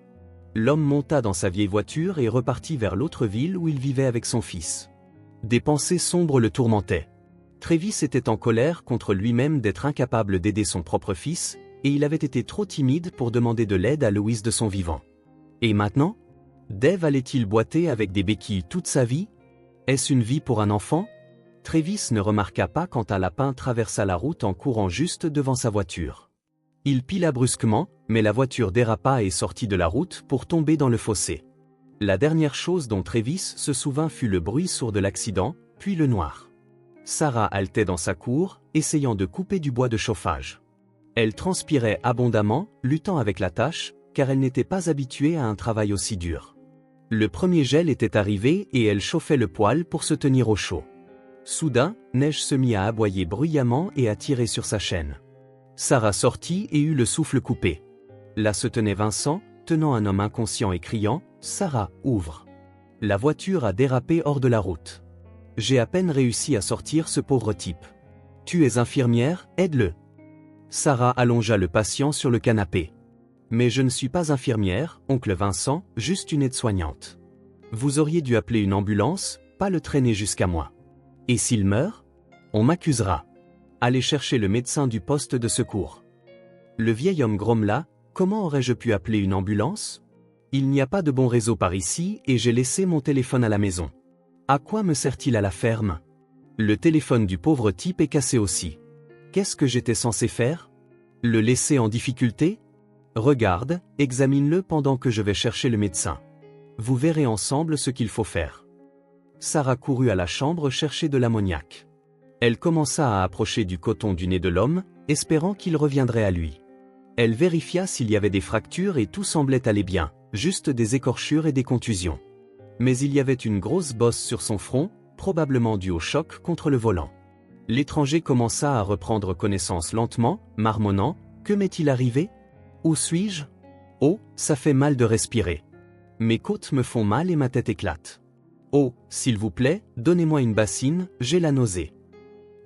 [SPEAKER 1] L'homme monta dans sa vieille voiture et repartit vers l'autre ville où il vivait avec son fils. Des pensées sombres le tourmentaient. Travis était en colère contre lui-même d'être incapable d'aider son propre fils, et il avait été trop timide pour demander de l'aide à Louis de son vivant. Et maintenant? Dave allait-il boiter avec des béquilles toute sa vie? Est-ce une vie pour un enfant? Travis ne remarqua pas quand un lapin traversa la route en courant juste devant sa voiture. Il pila brusquement, mais la voiture dérapa et sortit de la route pour tomber dans le fossé. La dernière chose dont Travis se souvint fut le bruit sourd de l'accident, puis le noir. Sarah haletait dans sa cour, essayant de couper du bois de chauffage. Elle transpirait abondamment, luttant avec la tâche, car elle n'était pas habituée à un travail aussi dur. Le premier gel était arrivé et elle chauffait le poêle pour se tenir au chaud. Soudain, Neige se mit à aboyer bruyamment et à tirer sur sa chaîne. Sarah sortit et eut le souffle coupé. Là se tenait Vincent, tenant un homme inconscient et criant « Sarah, ouvre !» La voiture a dérapé hors de la route. J'ai à peine réussi à sortir ce pauvre type. Tu es infirmière, aide-le. Sarah allongea le patient sur le canapé. Mais je ne suis pas infirmière, oncle Vincent, juste une aide-soignante. Vous auriez dû appeler une ambulance, pas le traîner jusqu'à moi. Et s'il meurt? On m'accusera. Allez chercher le médecin du poste de secours. Le vieil homme grommela, comment aurais-je pu appeler une ambulance? Il n'y a pas de bon réseau par ici et j'ai laissé mon téléphone à la maison. À quoi me sert-il à la ferme? Le téléphone du pauvre type est cassé aussi. Qu'est-ce que j'étais censé faire? Le laisser en difficulté? Regarde, examine-le pendant que je vais chercher le médecin. Vous verrez ensemble ce qu'il faut faire. Sarah courut à la chambre chercher de l'ammoniac. Elle commença à approcher du coton du nez de l'homme, espérant qu'il reviendrait à lui. Elle vérifia s'il y avait des fractures et tout semblait aller bien, juste des écorchures et des contusions. Mais il y avait une grosse bosse sur son front, probablement due au choc contre le volant. L'étranger commença à reprendre connaissance lentement, marmonnant « Que m'est-il arrivé? Où suis-je? Oh, ça fait mal de respirer. Mes côtes me font mal et ma tête éclate. Oh, s'il vous plaît, donnez-moi une bassine, j'ai la nausée. »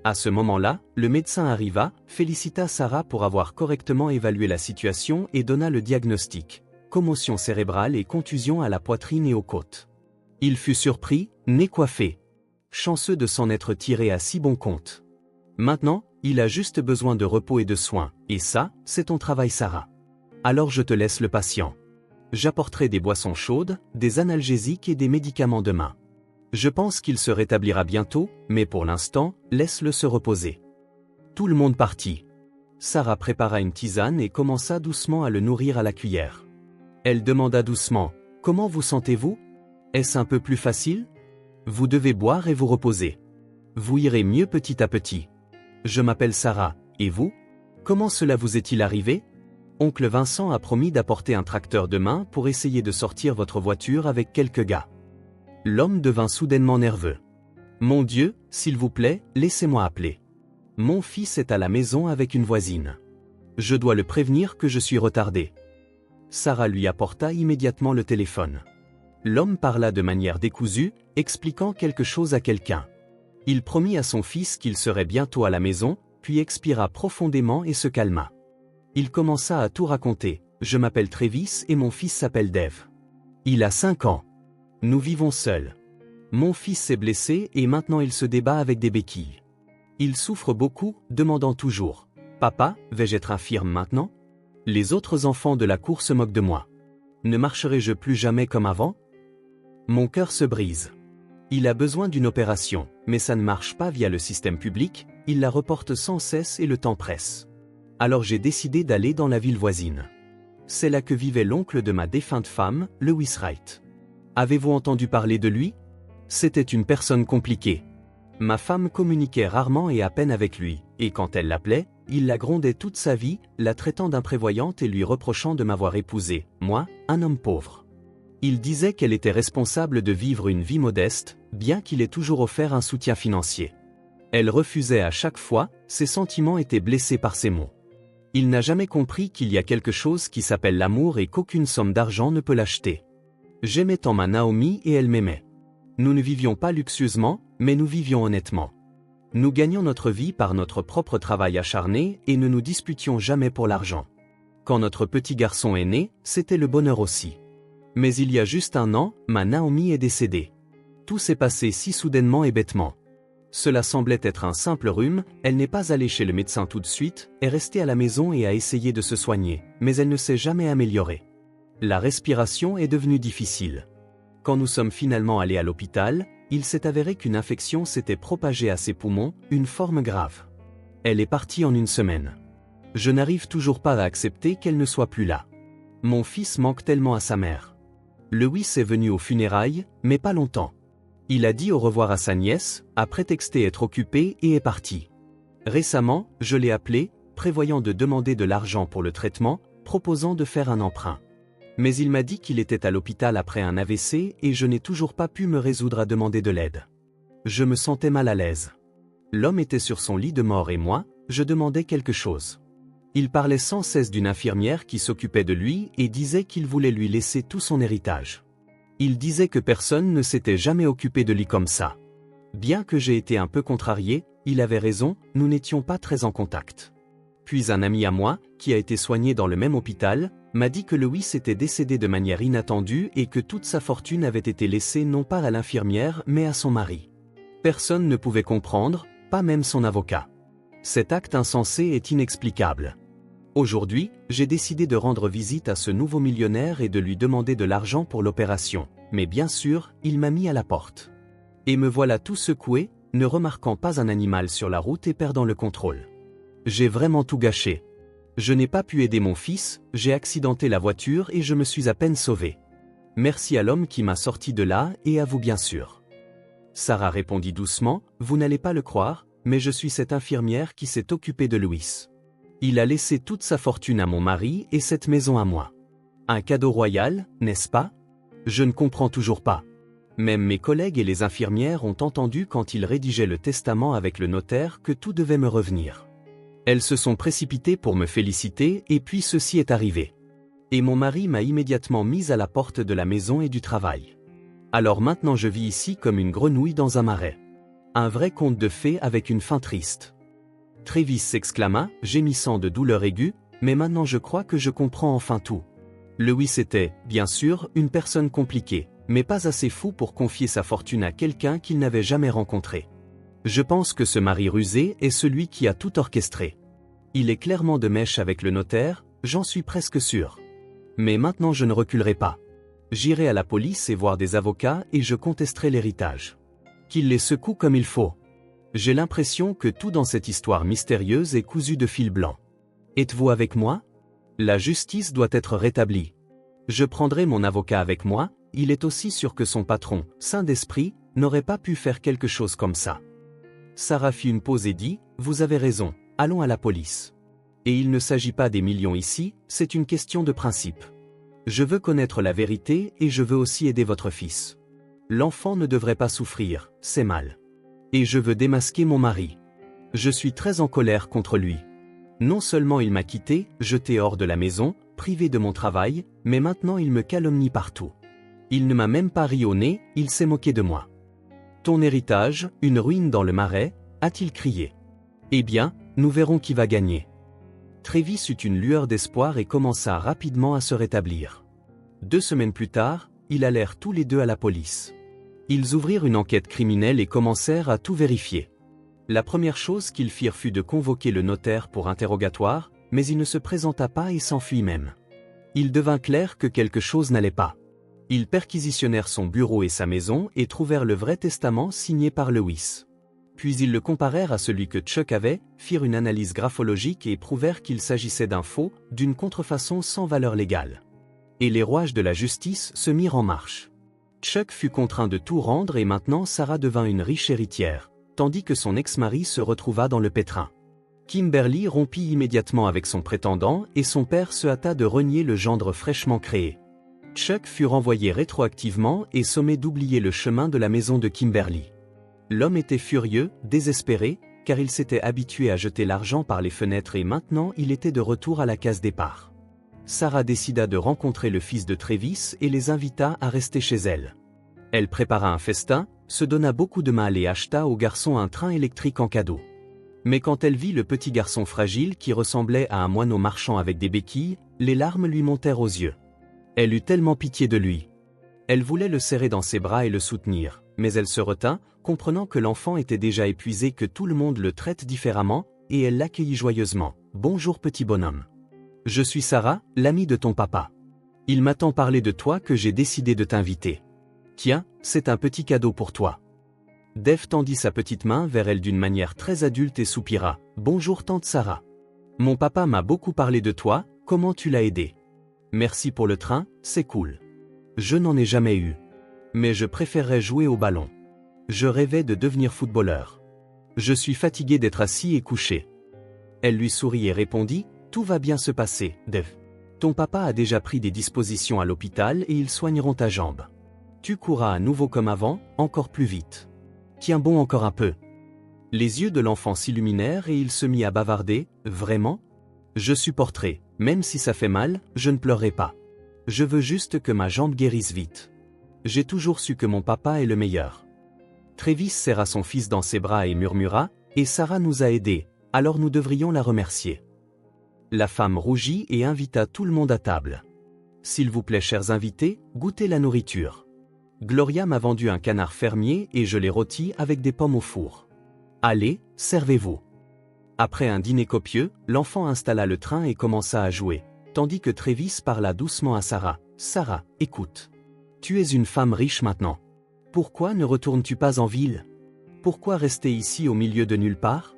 [SPEAKER 1] À ce moment-là, le médecin arriva, félicita Sarah pour avoir correctement évalué la situation et donna le diagnostic. Commotion cérébrale et contusion à la poitrine et aux côtes. Il fut surpris, nez coiffé. Chanceux de s'en être tiré à si bon compte. Maintenant, il a juste besoin de repos et de soins, et ça, c'est ton travail Sarah. Alors je te laisse le patient. J'apporterai des boissons chaudes, des analgésiques et des médicaments demain. Je pense qu'il se rétablira bientôt, mais pour l'instant, laisse-le se reposer. Tout le monde partit. Sarah prépara une tisane et commença doucement à le nourrir à la cuillère. Elle demanda doucement, « Comment vous sentez-vous? Est-ce un peu plus facile? Vous devez boire et vous reposer. Vous irez mieux petit à petit. Je m'appelle Sarah, et vous? Comment cela vous est-il arrivé? Oncle Vincent a promis d'apporter un tracteur demain pour essayer de sortir votre voiture avec quelques gars. » L'homme devint soudainement nerveux. « Mon Dieu, s'il vous plaît, laissez-moi appeler. Mon fils est à la maison avec une voisine. Je dois le prévenir que je suis retardé. » Sarah lui apporta immédiatement le téléphone. L'homme parla de manière décousue, expliquant quelque chose à quelqu'un. Il promit à son fils qu'il serait bientôt à la maison, puis expira profondément et se calma. Il commença à tout raconter. « Je m'appelle Travis et mon fils s'appelle Dave. Il a 5 ans. Nous vivons seuls. Mon fils s'est blessé et maintenant il se débat avec des béquilles. Il souffre beaucoup, demandant toujours « Papa, vais-je être infirme maintenant? Les autres enfants de la cour se moquent de moi. Ne marcherai-je plus jamais comme avant? Mon cœur se brise. Il a besoin d'une opération, mais ça ne marche pas via le système public, il la reporte sans cesse et le temps presse. Alors j'ai décidé d'aller dans la ville voisine. C'est là que vivait l'oncle de ma défunte femme, Lewis Wright. Avez-vous entendu parler de lui? C'était une personne compliquée. Ma femme communiquait rarement et à peine avec lui, et quand elle l'appelait, il la grondait toute sa vie, la traitant d'imprévoyante et lui reprochant de m'avoir épousé, moi, un homme pauvre. Il disait qu'elle était responsable de vivre une vie modeste, bien qu'il ait toujours offert un soutien financier. Elle refusait à chaque fois, ses sentiments étaient blessés par ces mots. Il n'a jamais compris qu'il y a quelque chose qui s'appelle l'amour et qu'aucune somme d'argent ne peut l'acheter. J'aimais tant ma Naomi et elle m'aimait. Nous ne vivions pas luxueusement, mais nous vivions honnêtement. Nous gagnions notre vie par notre propre travail acharné et ne nous disputions jamais pour l'argent. Quand notre petit garçon est né, c'était le bonheur aussi. Mais il y a juste un an, ma Naomi est décédée. Tout s'est passé si soudainement et bêtement. Cela semblait être un simple rhume, elle n'est pas allée chez le médecin tout de suite, est restée à la maison et a essayé de se soigner, mais elle ne s'est jamais améliorée. La respiration est devenue difficile. Quand nous sommes finalement allés à l'hôpital, il s'est avéré qu'une infection s'était propagée à ses poumons, une forme grave. Elle est partie en une semaine. Je n'arrive toujours pas à accepter qu'elle ne soit plus là. Mon fils manque tellement à sa mère. Lewis est venu aux funérailles, mais pas longtemps. Il a dit au revoir à sa nièce, a prétexté être occupé et est parti. Récemment, je l'ai appelé, prévoyant de demander de l'argent pour le traitement, proposant de faire un emprunt. Mais il m'a dit qu'il était à l'hôpital après un AVC et je n'ai toujours pas pu me résoudre à demander de l'aide. Je me sentais mal à l'aise. L'homme était sur son lit de mort et moi, je demandais quelque chose. Il parlait sans cesse d'une infirmière qui s'occupait de lui et disait qu'il voulait lui laisser tout son héritage. Il disait que personne ne s'était jamais occupé de lui comme ça. Bien que j'ai été un peu contrarié, il avait raison, nous n'étions pas très en contact. Puis un ami à moi, qui a été soigné dans le même hôpital, m'a dit que Lewis était décédé de manière inattendue et que toute sa fortune avait été laissée non pas à l'infirmière mais à son mari. Personne ne pouvait comprendre, pas même son avocat. Cet acte insensé est inexplicable. Aujourd'hui, j'ai décidé de rendre visite à ce nouveau millionnaire et de lui demander de l'argent pour l'opération, mais bien sûr, il m'a mis à la porte. Et me voilà tout secoué, ne remarquant pas un animal sur la route et perdant le contrôle. J'ai vraiment tout gâché. Je n'ai pas pu aider mon fils, j'ai accidenté la voiture et je me suis à peine sauvé. Merci à l'homme qui m'a sorti de là et à vous bien sûr. Sarah répondit doucement, vous n'allez pas le croire, mais je suis cette infirmière qui s'est occupée de Lewis. Il a laissé toute sa fortune à mon mari et cette maison à moi. Un cadeau royal, n'est-ce pas? Je ne comprends toujours pas. Même mes collègues et les infirmières ont entendu quand ils rédigeaient le testament avec le notaire que tout devait me revenir. Elles se sont précipitées pour me féliciter et puis ceci est arrivé. Et mon mari m'a immédiatement mise à la porte de la maison et du travail. Alors maintenant je vis ici comme une grenouille dans un marais. Un vrai conte de fées avec une fin triste. Travis s'exclama, gémissant de douleur aiguë, mais maintenant je crois que je comprends enfin tout. Lewis était, bien sûr, une personne compliquée, mais pas assez fou pour confier sa fortune à quelqu'un qu'il n'avait jamais rencontré. Je pense que ce mari rusé est celui qui a tout orchestré. Il est clairement de mèche avec le notaire, j'en suis presque sûr. Mais maintenant je ne reculerai pas. J'irai à la police et voir des avocats et je contesterai l'héritage. Qu'ils les secouent comme il faut. J'ai l'impression que tout dans cette histoire mystérieuse est cousu de fil blanc. Êtes-vous avec moi? La justice doit être rétablie. Je prendrai mon avocat avec moi, il est aussi sûr que son patron, saint d'esprit, n'aurait pas pu faire quelque chose comme ça. Sarah fit une pause et dit, vous avez raison, allons à la police. Et il ne s'agit pas des millions ici, c'est une question de principe. Je veux connaître la vérité et je veux aussi aider votre fils. L'enfant ne devrait pas souffrir, c'est mal. Et je veux démasquer mon mari. Je suis très en colère contre lui. Non seulement il m'a quitté, jeté hors de la maison, privé de mon travail, mais maintenant il me calomnie partout. Il ne m'a même pas ri au nez, il s'est moqué de moi. Ton héritage, une ruine dans le marais, a-t-il crié. Eh bien, nous verrons qui va gagner. Travis eut une lueur d'espoir et commença rapidement à se rétablir. 2 semaines plus tard, ils allèrent tous les deux à la police. Ils ouvrirent une enquête criminelle et commencèrent à tout vérifier. La première chose qu'ils firent fut de convoquer le notaire pour interrogatoire, mais il ne se présenta pas et s'enfuit même. Il devint clair que quelque chose n'allait pas. Ils perquisitionnèrent son bureau et sa maison et trouvèrent le vrai testament signé par Lewis. Puis ils le comparèrent à celui que Chuck avait, firent une analyse graphologique et prouvèrent qu'il s'agissait d'un faux, d'une contrefaçon sans valeur légale. Et les rouages de la justice se mirent en marche. Chuck fut contraint de tout rendre et maintenant Sarah devint une riche héritière, tandis que son ex-mari se retrouva dans le pétrin. Kimberly rompit immédiatement avec son prétendant et son père se hâta de renier le gendre fraîchement créé. Chuck fut renvoyé rétroactivement et sommé d'oublier le chemin de la maison de Kimberly. L'homme était furieux, désespéré, car il s'était habitué à jeter l'argent par les fenêtres et maintenant il était de retour à la case départ. Sarah décida de rencontrer le fils de Travis et les invita à rester chez elle. Elle prépara un festin, se donna beaucoup de mal et acheta au garçon un train électrique en cadeau. Mais quand elle vit le petit garçon fragile qui ressemblait à un moineau marchant avec des béquilles, les larmes lui montèrent aux yeux. Elle eut tellement pitié de lui. Elle voulait le serrer dans ses bras et le soutenir, mais elle se retint, comprenant que l'enfant était déjà épuisé, que tout le monde le traite différemment, et elle l'accueillit joyeusement. « Bonjour petit bonhomme. Je suis Sarah, l'amie de ton papa. Il m'a tant parlé de toi que j'ai décidé de t'inviter. » Tiens, c'est un petit cadeau pour toi. Dev tendit sa petite main vers elle d'une manière très adulte et soupira. Bonjour tante Sarah. Mon papa m'a beaucoup parlé de toi, comment tu l'as aidé? Merci pour le train, c'est cool. Je n'en ai jamais eu. Mais je préférerais jouer au ballon. Je rêvais de devenir footballeur. Je suis fatigué d'être assis et couché. Elle lui sourit et répondit, tout va bien se passer, Dev. Ton papa a déjà pris des dispositions à l'hôpital et ils soigneront ta jambe. Tu courras à nouveau comme avant, encore plus vite. Tiens bon encore un peu. Les yeux de l'enfant s'illuminèrent et il se mit à bavarder, vraiment? Je supporterai, même si ça fait mal, je ne pleurerai pas. Je veux juste que ma jambe guérisse vite. J'ai toujours su que mon papa est le meilleur. Travis serra son fils dans ses bras et murmura, et Sarah nous a aidés, alors nous devrions la remercier. La femme rougit et invita tout le monde à table. S'il vous plaît chers invités, goûtez la nourriture. Gloria m'a vendu un canard fermier et je l'ai rôti avec des pommes au four. Allez, servez-vous. Après un dîner copieux, l'enfant installa le train et commença à jouer, tandis que Travis parla doucement à Sarah. Sarah, écoute. Tu es une femme riche maintenant. Pourquoi ne retournes-tu pas en ville? Pourquoi rester ici au milieu de nulle part?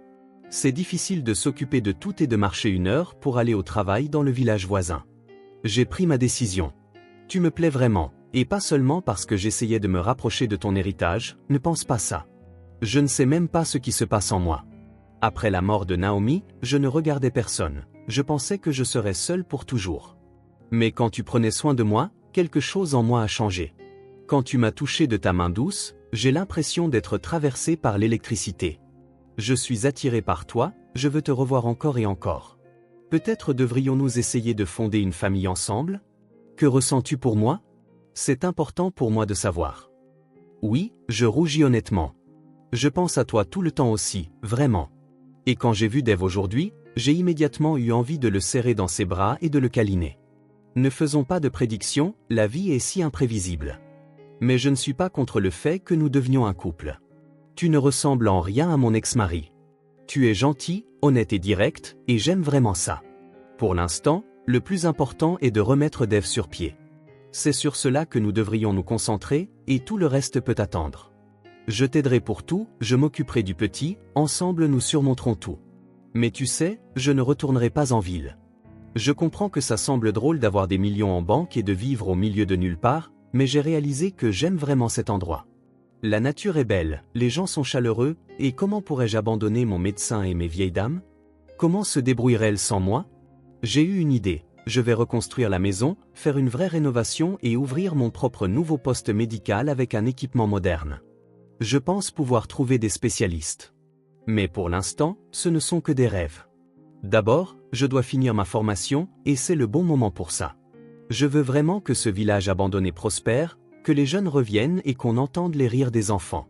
[SPEAKER 1] C'est difficile de s'occuper de tout et de marcher 1 heure pour aller au travail dans le village voisin. J'ai pris ma décision. Tu me plais vraiment, et pas seulement parce que j'essayais de me rapprocher de ton héritage, ne pense pas ça. Je ne sais même pas ce qui se passe en moi. Après la mort de Naomi, je ne regardais personne, je pensais que je serais seul pour toujours. Mais quand tu prenais soin de moi, quelque chose en moi a changé. Quand tu m'as touché de ta main douce, j'ai l'impression d'être traversé par l'électricité. Je suis attiré par toi, je veux te revoir encore et encore. Peut-être devrions-nous essayer de fonder une famille ensemble? Que ressens-tu pour moi? C'est important pour moi de savoir. Oui, je rougis honnêtement. Je pense à toi tout le temps aussi, vraiment. Et quand j'ai vu Dev aujourd'hui, j'ai immédiatement eu envie de le serrer dans ses bras et de le câliner. Ne faisons pas de prédictions, la vie est si imprévisible. Mais je ne suis pas contre le fait que nous devenions un couple. Tu ne ressembles en rien à mon ex-mari. Tu es gentil, honnête et direct, et j'aime vraiment ça. Pour l'instant, le plus important est de remettre Dev sur pied. C'est sur cela que nous devrions nous concentrer, et tout le reste peut attendre. Je t'aiderai pour tout, je m'occuperai du petit, ensemble nous surmonterons tout. Mais tu sais, je ne retournerai pas en ville. Je comprends que ça semble drôle d'avoir des millions en banque et de vivre au milieu de nulle part, mais j'ai réalisé que j'aime vraiment cet endroit. La nature est belle, les gens sont chaleureux, et comment pourrais-je abandonner mon médecin et mes vieilles dames? Comment se débrouilleraient-elles sans moi? J'ai eu une idée, je vais reconstruire la maison, faire une vraie rénovation et ouvrir mon propre nouveau poste médical avec un équipement moderne. Je pense pouvoir trouver des spécialistes. Mais pour l'instant, ce ne sont que des rêves. D'abord, je dois finir ma formation, et c'est le bon moment pour ça. Je veux vraiment que ce village abandonné prospère, que les jeunes reviennent et qu'on entende les rires des enfants.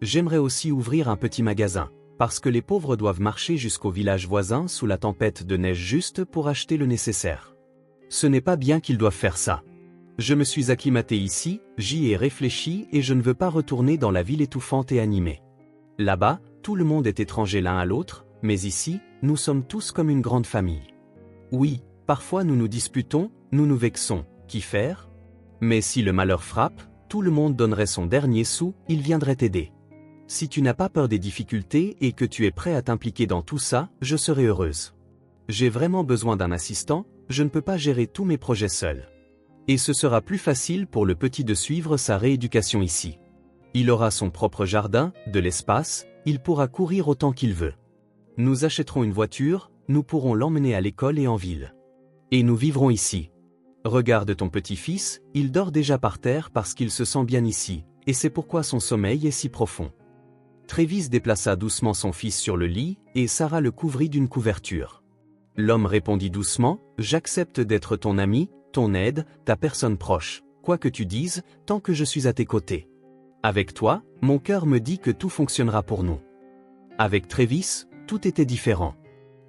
[SPEAKER 1] J'aimerais aussi ouvrir un petit magasin, parce que les pauvres doivent marcher jusqu'au village voisin sous la tempête de neige juste pour acheter le nécessaire. Ce n'est pas bien qu'ils doivent faire ça. Je me suis acclimaté ici, j'y ai réfléchi et je ne veux pas retourner dans la ville étouffante et animée. Là-bas, tout le monde est étranger l'un à l'autre, mais ici, nous sommes tous comme une grande famille. Oui, parfois nous nous disputons, nous nous vexons, qu'y faire? Mais si le malheur frappe, tout le monde donnerait son dernier sou, il viendrait t'aider. Si tu n'as pas peur des difficultés et que tu es prêt à t'impliquer dans tout ça, je serai heureuse. J'ai vraiment besoin d'un assistant, je ne peux pas gérer tous mes projets seul. Et ce sera plus facile pour le petit de suivre sa rééducation ici. Il aura son propre jardin, de l'espace, il pourra courir autant qu'il veut. Nous achèterons une voiture, nous pourrons l'emmener à l'école et en ville. Et nous vivrons ici. Regarde ton petit-fils, il dort déjà par terre parce qu'il se sent bien ici, et c'est pourquoi son sommeil est si profond. Travis déplaça doucement son fils sur le lit, et Sarah le couvrit d'une couverture. L'homme répondit doucement, « J'accepte d'être ton ami, ton aide, ta personne proche, quoi que tu dises, tant que je suis à tes côtés. Avec toi, mon cœur me dit que tout fonctionnera pour nous. » Avec Travis, tout était différent.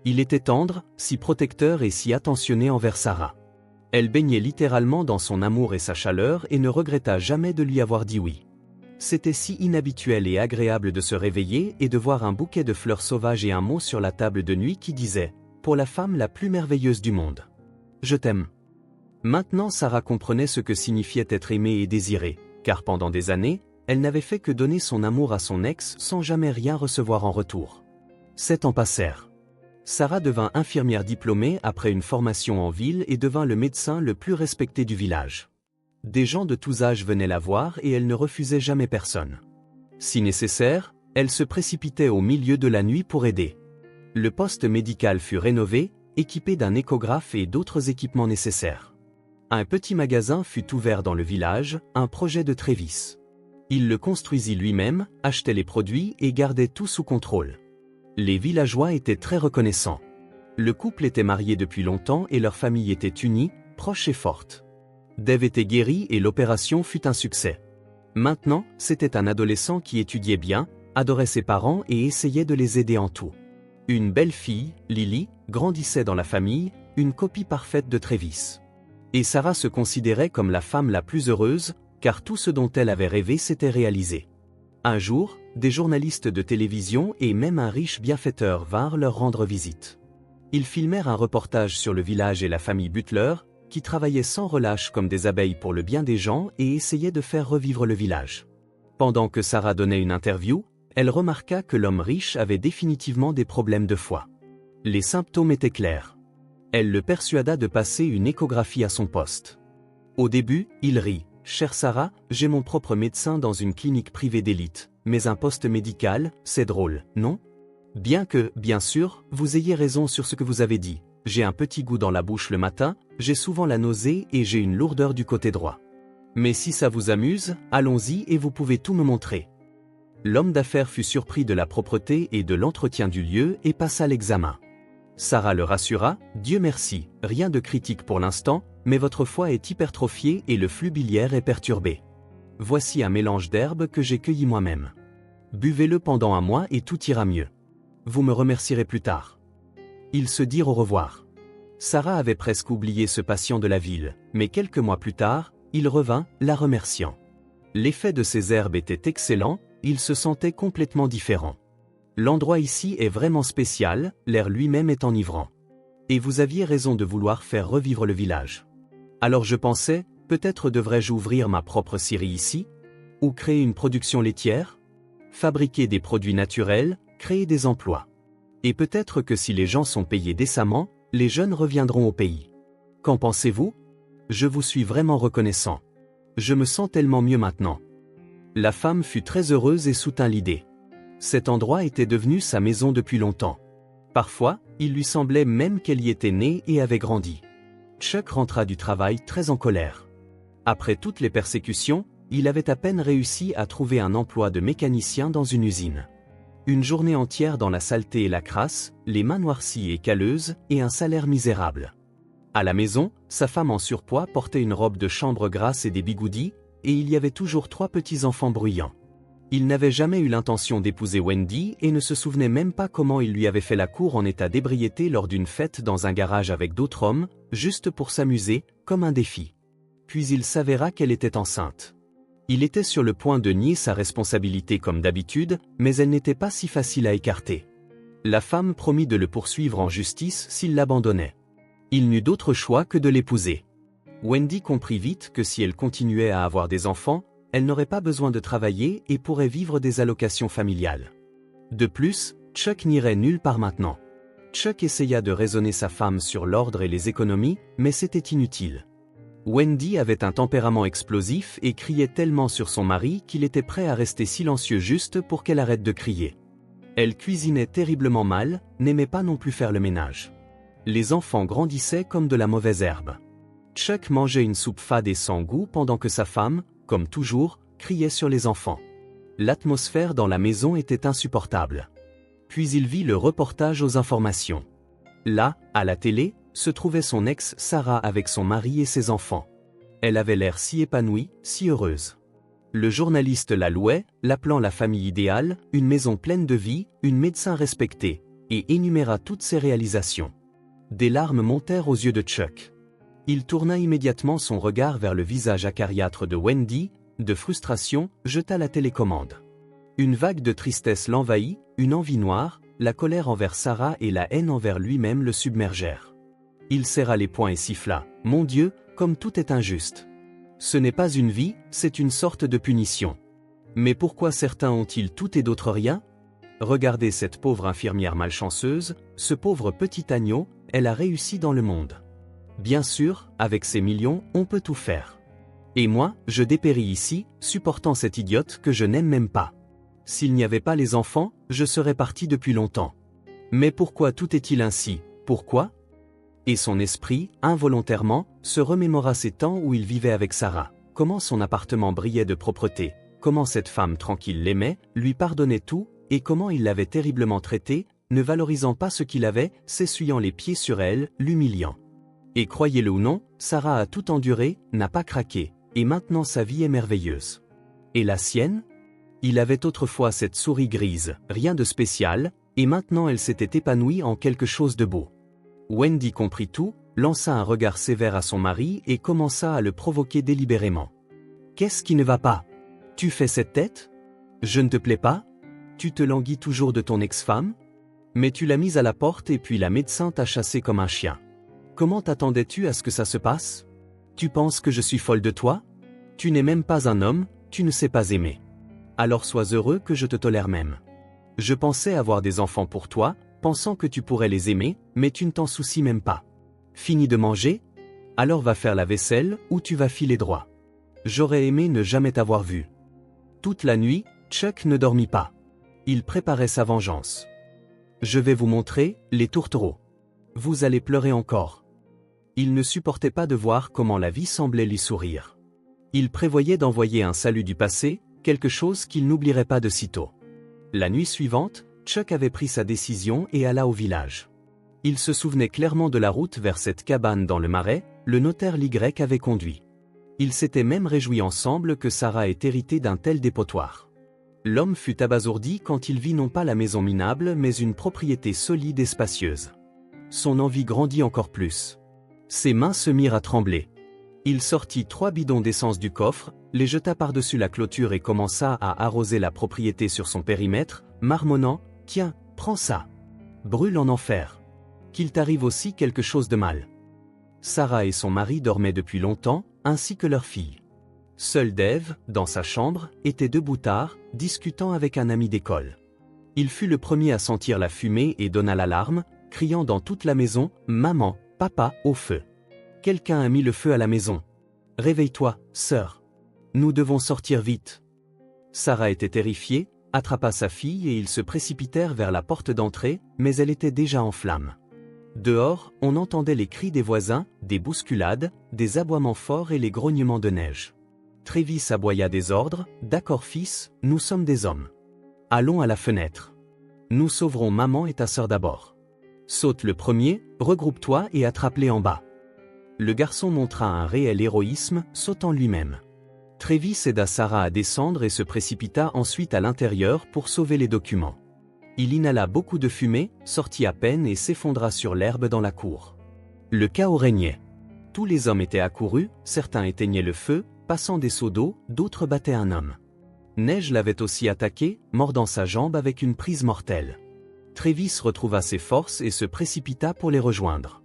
[SPEAKER 1] Il était tendre, si protecteur et si attentionné envers Sarah. Elle baignait littéralement dans son amour et sa chaleur et ne regretta jamais de lui avoir dit oui. C'était si inhabituel et agréable de se réveiller et de voir un bouquet de fleurs sauvages et un mot sur la table de nuit qui disait « Pour la femme la plus merveilleuse du monde. Je t'aime. » Maintenant Sarah comprenait ce que signifiait être aimée et désirée, car pendant des années, elle n'avait fait que donner son amour à son ex sans jamais rien recevoir en retour. 7 ans passèrent. Sarah devint infirmière diplômée après une formation en ville et devint le médecin le plus respecté du village. Des gens de tous âges venaient la voir et elle ne refusait jamais personne. Si nécessaire, elle se précipitait au milieu de la nuit pour aider. Le poste médical fut rénové, équipé d'un échographe et d'autres équipements nécessaires. Un petit magasin fut ouvert dans le village, un projet de Trévis. Il le construisit lui-même, achetait les produits et gardait tout sous contrôle. Les villageois étaient très reconnaissants. Le couple était marié depuis longtemps et leur famille était unie, proche et forte. Dave était guéri et l'opération fut un succès. Maintenant, c'était un adolescent qui étudiait bien, adorait ses parents et essayait de les aider en tout. Une belle fille, Lily, grandissait dans la famille, une copie parfaite de Trévis. Et Sarah se considérait comme la femme la plus heureuse, car tout ce dont elle avait rêvé s'était réalisé. Un jour, des journalistes de télévision et même un riche bienfaiteur vinrent leur rendre visite. Ils filmèrent un reportage sur le village et la famille Butler, qui travaillaient sans relâche comme des abeilles pour le bien des gens et essayaient de faire revivre le village. Pendant que Sarah donnait une interview, elle remarqua que l'homme riche avait définitivement des problèmes de foie. Les symptômes étaient clairs. Elle le persuada de passer une échographie à son poste. Au début, il rit. « Chère Sarah, j'ai mon propre médecin dans une clinique privée d'élite, mais un poste médical, c'est drôle, non ? Bien que, bien sûr, vous ayez raison sur ce que vous avez dit. J'ai un petit goût dans la bouche le matin, j'ai souvent la nausée et j'ai une lourdeur du côté droit. Mais si ça vous amuse, allons-y et vous pouvez tout me montrer. » L'homme d'affaires fut surpris de la propreté et de l'entretien du lieu et passa l'examen. Sarah le rassura, « Dieu merci, rien de critique pour l'instant, mais votre foie est hypertrophié et le flux biliaire est perturbé. Voici un mélange d'herbes que j'ai cueilli moi-même. Buvez-le pendant un mois et tout ira mieux. Vous me remercierez plus tard. » Ils se dirent au revoir. Sarah avait presque oublié ce patient de la ville, mais quelques mois plus tard, il revint, la remerciant. L'effet de ces herbes était excellent, il se sentait complètement différent. L'endroit ici est vraiment spécial, l'air lui-même est enivrant. Et vous aviez raison de vouloir faire revivre le village. Alors je pensais, peut-être devrais-je ouvrir ma propre scierie ici? Ou créer une production laitière? Fabriquer des produits naturels, créer des emplois. Et peut-être que si les gens sont payés décemment, les jeunes reviendront au pays. Qu'en pensez-vous? Je vous suis vraiment reconnaissant. Je me sens tellement mieux maintenant. La femme fut très heureuse et soutint l'idée. Cet endroit était devenu sa maison depuis longtemps. Parfois, il lui semblait même qu'elle y était née et avait grandi. Chuck rentra du travail très en colère. Après toutes les persécutions, il avait à peine réussi à trouver un emploi de mécanicien dans une usine. Une journée entière dans la saleté et la crasse, les mains noircies et calleuses, et un salaire misérable. À la maison, sa femme en surpoids portait une robe de chambre grasse et des bigoudis, et il y avait toujours 3 petits-enfants bruyants. Il n'avait jamais eu l'intention d'épouser Wendy et ne se souvenait même pas comment il lui avait fait la cour en état d'ébriété lors d'une fête dans un garage avec d'autres hommes, juste pour s'amuser, comme un défi. Puis il s'avéra qu'elle était enceinte. Il était sur le point de nier sa responsabilité comme d'habitude, mais elle n'était pas si facile à écarter. La femme promit de le poursuivre en justice s'il l'abandonnait. Il n'eut d'autre choix que de l'épouser. Wendy comprit vite que si elle continuait à avoir des enfants, elle n'aurait pas besoin de travailler et pourrait vivre des allocations familiales. De plus, Chuck n'irait nulle part maintenant. Chuck essaya de raisonner sa femme sur l'ordre et les économies, mais c'était inutile. Wendy avait un tempérament explosif et criait tellement sur son mari qu'il était prêt à rester silencieux juste pour qu'elle arrête de crier. Elle cuisinait terriblement mal, n'aimait pas non plus faire le ménage. Les enfants grandissaient comme de la mauvaise herbe. Chuck mangeait une soupe fade et sans goût pendant que sa femme, comme toujours, criait sur les enfants. L'atmosphère dans la maison était insupportable. Puis il vit le reportage aux informations. Là, à la télé, se trouvait son ex Sarah avec son mari et ses enfants. Elle avait l'air si épanouie, si heureuse. Le journaliste la louait, l'appelant la famille idéale, une maison pleine de vie, une médecin respectée, et énuméra toutes ses réalisations. Des larmes montèrent aux yeux de Chuck. Il tourna immédiatement son regard vers le visage acariâtre de Wendy, de frustration, jeta la télécommande. Une vague de tristesse l'envahit, une envie noire, la colère envers Sarah et la haine envers lui-même le submergèrent. Il serra les poings et siffla, « Mon Dieu, comme tout est injuste. Ce n'est pas une vie, c'est une sorte de punition. Mais pourquoi certains ont-ils tout et d'autres rien? Regardez cette pauvre infirmière malchanceuse, ce pauvre petit agneau, elle a réussi dans le monde. Bien sûr, avec ces millions, on peut tout faire. Et moi, je dépéris ici, supportant cette idiote que je n'aime même pas. S'il n'y avait pas les enfants, je serais parti depuis longtemps. Mais pourquoi tout est-il ainsi? Pourquoi? Et son esprit, involontairement, se remémora ces temps où il vivait avec Sarah, comment son appartement brillait de propreté, comment cette femme tranquille l'aimait, lui pardonnait tout, et comment il l'avait terriblement traitée, ne valorisant pas ce qu'il avait, s'essuyant les pieds sur elle, l'humiliant. Et croyez-le ou non, Sarah a tout enduré, n'a pas craqué, et maintenant sa vie est merveilleuse. Et la sienne? Il avait autrefois cette souris grise, rien de spécial, et maintenant elle s'était épanouie en quelque chose de beau. Wendy comprit tout, lança un regard sévère à son mari et commença à le provoquer délibérément. « Qu'est-ce qui ne va pas? Tu fais cette tête? Je ne te plais pas? Tu te languis toujours de ton ex-femme? Mais tu l'as mise à la porte et puis la médecin t'a chassé comme un chien. Comment t'attendais-tu à ce que ça se passe? Tu penses que je suis folle de toi? Tu n'es même pas un homme, tu ne sais pas aimer. Alors sois heureux que je te tolère même. Je pensais avoir des enfants pour toi, pensant que tu pourrais les aimer, mais tu ne t'en soucies même pas. Fini de manger? Alors va faire la vaisselle ou tu vas filer droit. J'aurais aimé ne jamais t'avoir vu. » Toute la nuit, Chuck ne dormit pas. Il préparait sa vengeance. « Je vais vous montrer, les tourtereaux. Vous allez pleurer encore. » Il ne supportait pas de voir comment la vie semblait lui sourire. Il prévoyait d'envoyer un salut du passé, quelque chose qu'il n'oublierait pas de sitôt. La nuit suivante, Chuck avait pris sa décision et alla au village. Il se souvenait clairement de la route vers cette cabane dans le marais, le notaire Y avait conduit. Ils s'étaient même réjouis ensemble que Sarah ait hérité d'un tel dépotoir. L'homme fut abasourdi quand il vit non pas la maison minable mais une propriété solide et spacieuse. Son envie grandit encore plus. Ses mains se mirent à trembler. Il sortit 3 bidons d'essence du coffre, les jeta par-dessus la clôture et commença à arroser la propriété sur son périmètre, marmonnant « Tiens, prends ça. Brûle en enfer. Qu'il t'arrive aussi quelque chose de mal. » Sarah et son mari dormaient depuis longtemps, ainsi que leur fille. Seul Dave, dans sa chambre, était debout tard, discutant avec un ami d'école. Il fut le premier à sentir la fumée et donna l'alarme, criant dans toute la maison « Maman, papa, au feu. Quelqu'un a mis le feu à la maison. Réveille-toi, sœur. Nous devons sortir vite. » Sarah était terrifiée, attrapa sa fille et ils se précipitèrent vers la porte d'entrée, mais elle était déjà en flammes. Dehors, on entendait les cris des voisins, des bousculades, des aboiements forts et les grognements de neige. Travis aboya des ordres, « D'accord fils, nous sommes des hommes. Allons à la fenêtre. Nous sauverons maman et ta sœur d'abord. Saute le premier, regroupe-toi et attrape-les en bas. » Le garçon montra un réel héroïsme, sautant lui-même. Travis aida Sarah à descendre et se précipita ensuite à l'intérieur pour sauver les documents. Il inhala beaucoup de fumée, sortit à peine et s'effondra sur l'herbe dans la cour. Le chaos régnait. Tous les hommes étaient accourus, certains éteignaient le feu, passant des seaux d'eau, d'autres battaient un homme. Neige l'avait aussi attaqué, mordant sa jambe avec une prise mortelle. Travis retrouva ses forces et se précipita pour les rejoindre.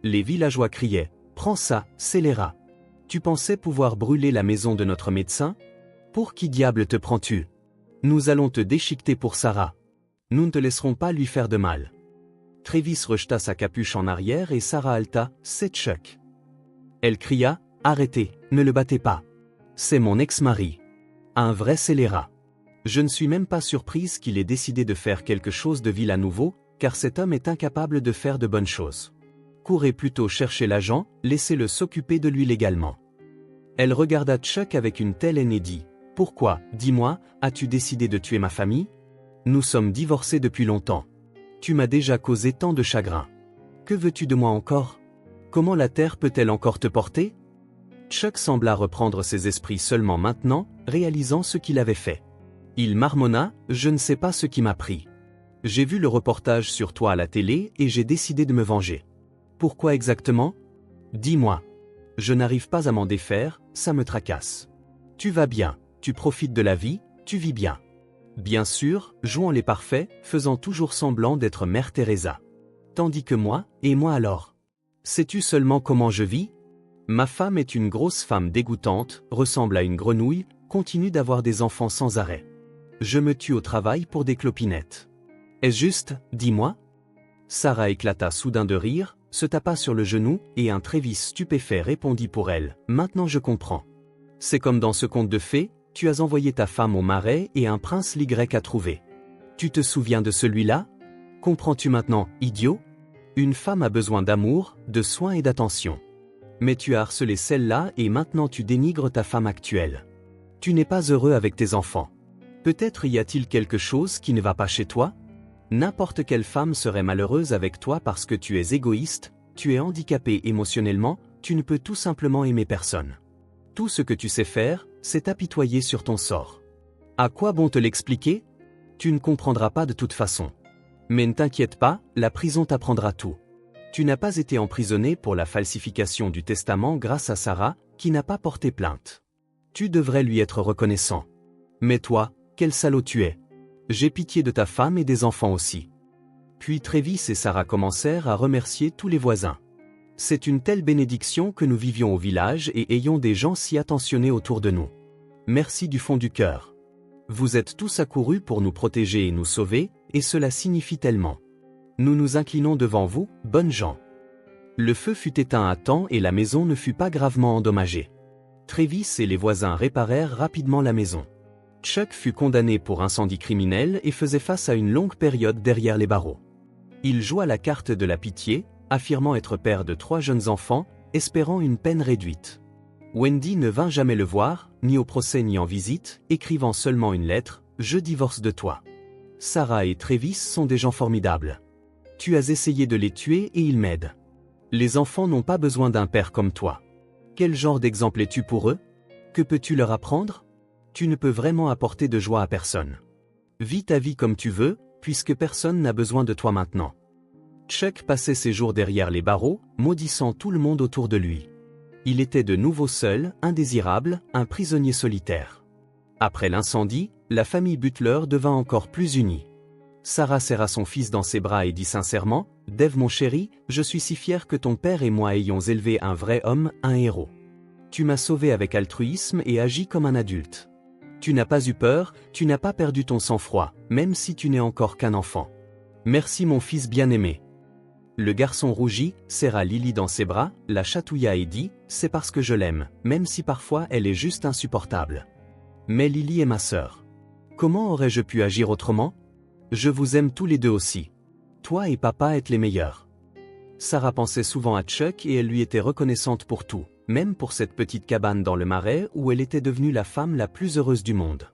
[SPEAKER 1] Les villageois criaient « Prends ça, scélérat. Tu pensais pouvoir brûler la maison de notre médecin? Pour qui diable te prends-tu? Nous allons te déchiqueter pour Sarah. Nous ne te laisserons pas lui faire de mal. » Travis rejeta sa capuche en arrière et Sarah halta, « C'est Chuck. » Elle cria, « Arrêtez, ne le battez pas. C'est mon ex-mari. Un vrai scélérat. Je ne suis même pas surprise qu'il ait décidé de faire quelque chose de vil à nouveau, car cet homme est incapable de faire de bonnes choses. Courez plutôt chercher l'agent, laissez-le s'occuper de lui légalement. » Elle regarda Chuck avec une telle haine et dit, « Pourquoi, dis-moi, as-tu décidé de tuer ma famille? Nous sommes divorcés depuis longtemps. Tu m'as déjà causé tant de chagrin. Que veux-tu de moi encore? Comment la terre peut-elle encore te porter? » Chuck sembla reprendre ses esprits seulement maintenant, réalisant ce qu'il avait fait. Il marmonna, « Je ne sais pas ce qui m'a pris. J'ai vu le reportage sur toi à la télé et j'ai décidé de me venger. Pourquoi exactement? Dis-moi. Je n'arrive pas à m'en défaire, ça me tracasse. Tu vas bien, tu profites de la vie, tu vis bien. Bien sûr, jouant les parfaits, faisant toujours semblant d'être Mère Teresa. Tandis que moi, et moi alors? Sais-tu seulement comment je vis? Ma femme est une grosse femme dégoûtante, ressemble à une grenouille, continue d'avoir des enfants sans arrêt. Je me tue au travail pour des clopinettes. Est-ce juste, dis-moi? Sarah éclata soudain de rire, se tapa sur le genou, et un Travis stupéfait répondit pour elle. Maintenant je comprends. C'est comme dans ce conte de fées, tu as envoyé ta femme au marais et un prince l'Y a trouvé. Tu te souviens de celui-là? Comprends-tu maintenant, idiot? Une femme a besoin d'amour, de soins et d'attention. Mais tu as harcelé celle-là et maintenant tu dénigres ta femme actuelle. Tu n'es pas heureux avec tes enfants. Peut-être y a-t-il quelque chose qui ne va pas chez toi? N'importe quelle femme serait malheureuse avec toi parce que tu es égoïste, tu es handicapé émotionnellement, tu ne peux tout simplement aimer personne. Tout ce que tu sais faire, c'est t'apitoyer sur ton sort. À quoi bon te l'expliquer? Tu ne comprendras pas de toute façon. Mais ne t'inquiète pas, la prison t'apprendra tout. Tu n'as pas été emprisonné pour la falsification du testament grâce à Sarah, qui n'a pas porté plainte. Tu devrais lui être reconnaissant. Mais toi, quel salaud tu es. J'ai pitié de ta femme et des enfants aussi. Puis Travis et Sarah commencèrent à remercier tous les voisins. C'est une telle bénédiction que nous vivions au village et ayons des gens si attentionnés autour de nous. Merci du fond du cœur. Vous êtes tous accourus pour nous protéger et nous sauver, et cela signifie tellement. Nous nous inclinons devant vous, bonnes gens. Le feu fut éteint à temps et la maison ne fut pas gravement endommagée. Travis et les voisins réparèrent rapidement la maison. Chuck fut condamné pour incendie criminel et faisait face à une longue période derrière les barreaux. Il joua la carte de la pitié, affirmant être père de 3 jeunes enfants, espérant une peine réduite. Wendy ne vint jamais le voir, ni au procès ni en visite, écrivant seulement une lettre, « Je divorce de toi ». Sarah et Travis sont des gens formidables. Tu as essayé de les tuer et ils m'aident. Les enfants n'ont pas besoin d'un père comme toi. Quel genre d'exemple es-tu pour eux? Que peux-tu leur apprendre? Tu ne peux vraiment apporter de joie à personne. Vis ta vie comme tu veux, puisque personne n'a besoin de toi maintenant. Chuck passait ses jours derrière les barreaux, maudissant tout le monde autour de lui. Il était de nouveau seul, indésirable, un prisonnier solitaire. Après l'incendie, la famille Butler devint encore plus unie. Sarah serra son fils dans ses bras et dit sincèrement, « Dave mon chéri, je suis si fier que ton père et moi ayons élevé un vrai homme, un héros. Tu m'as sauvé avec altruisme et agi comme un adulte. Tu n'as pas eu peur, tu n'as pas perdu ton sang-froid, même si tu n'es encore qu'un enfant. Merci mon fils bien-aimé. » Le garçon rougit, serra Lily dans ses bras, la chatouilla et dit, « C'est parce que je l'aime, même si parfois elle est juste insupportable. Mais Lily est ma sœur. Comment aurais-je pu agir autrement? Je vous aime tous les deux aussi. Toi et papa êtes les meilleurs. » Sarah pensait souvent à Chuck et elle lui était reconnaissante pour tout, même pour cette petite cabane dans le marais où elle était devenue la femme la plus heureuse du monde.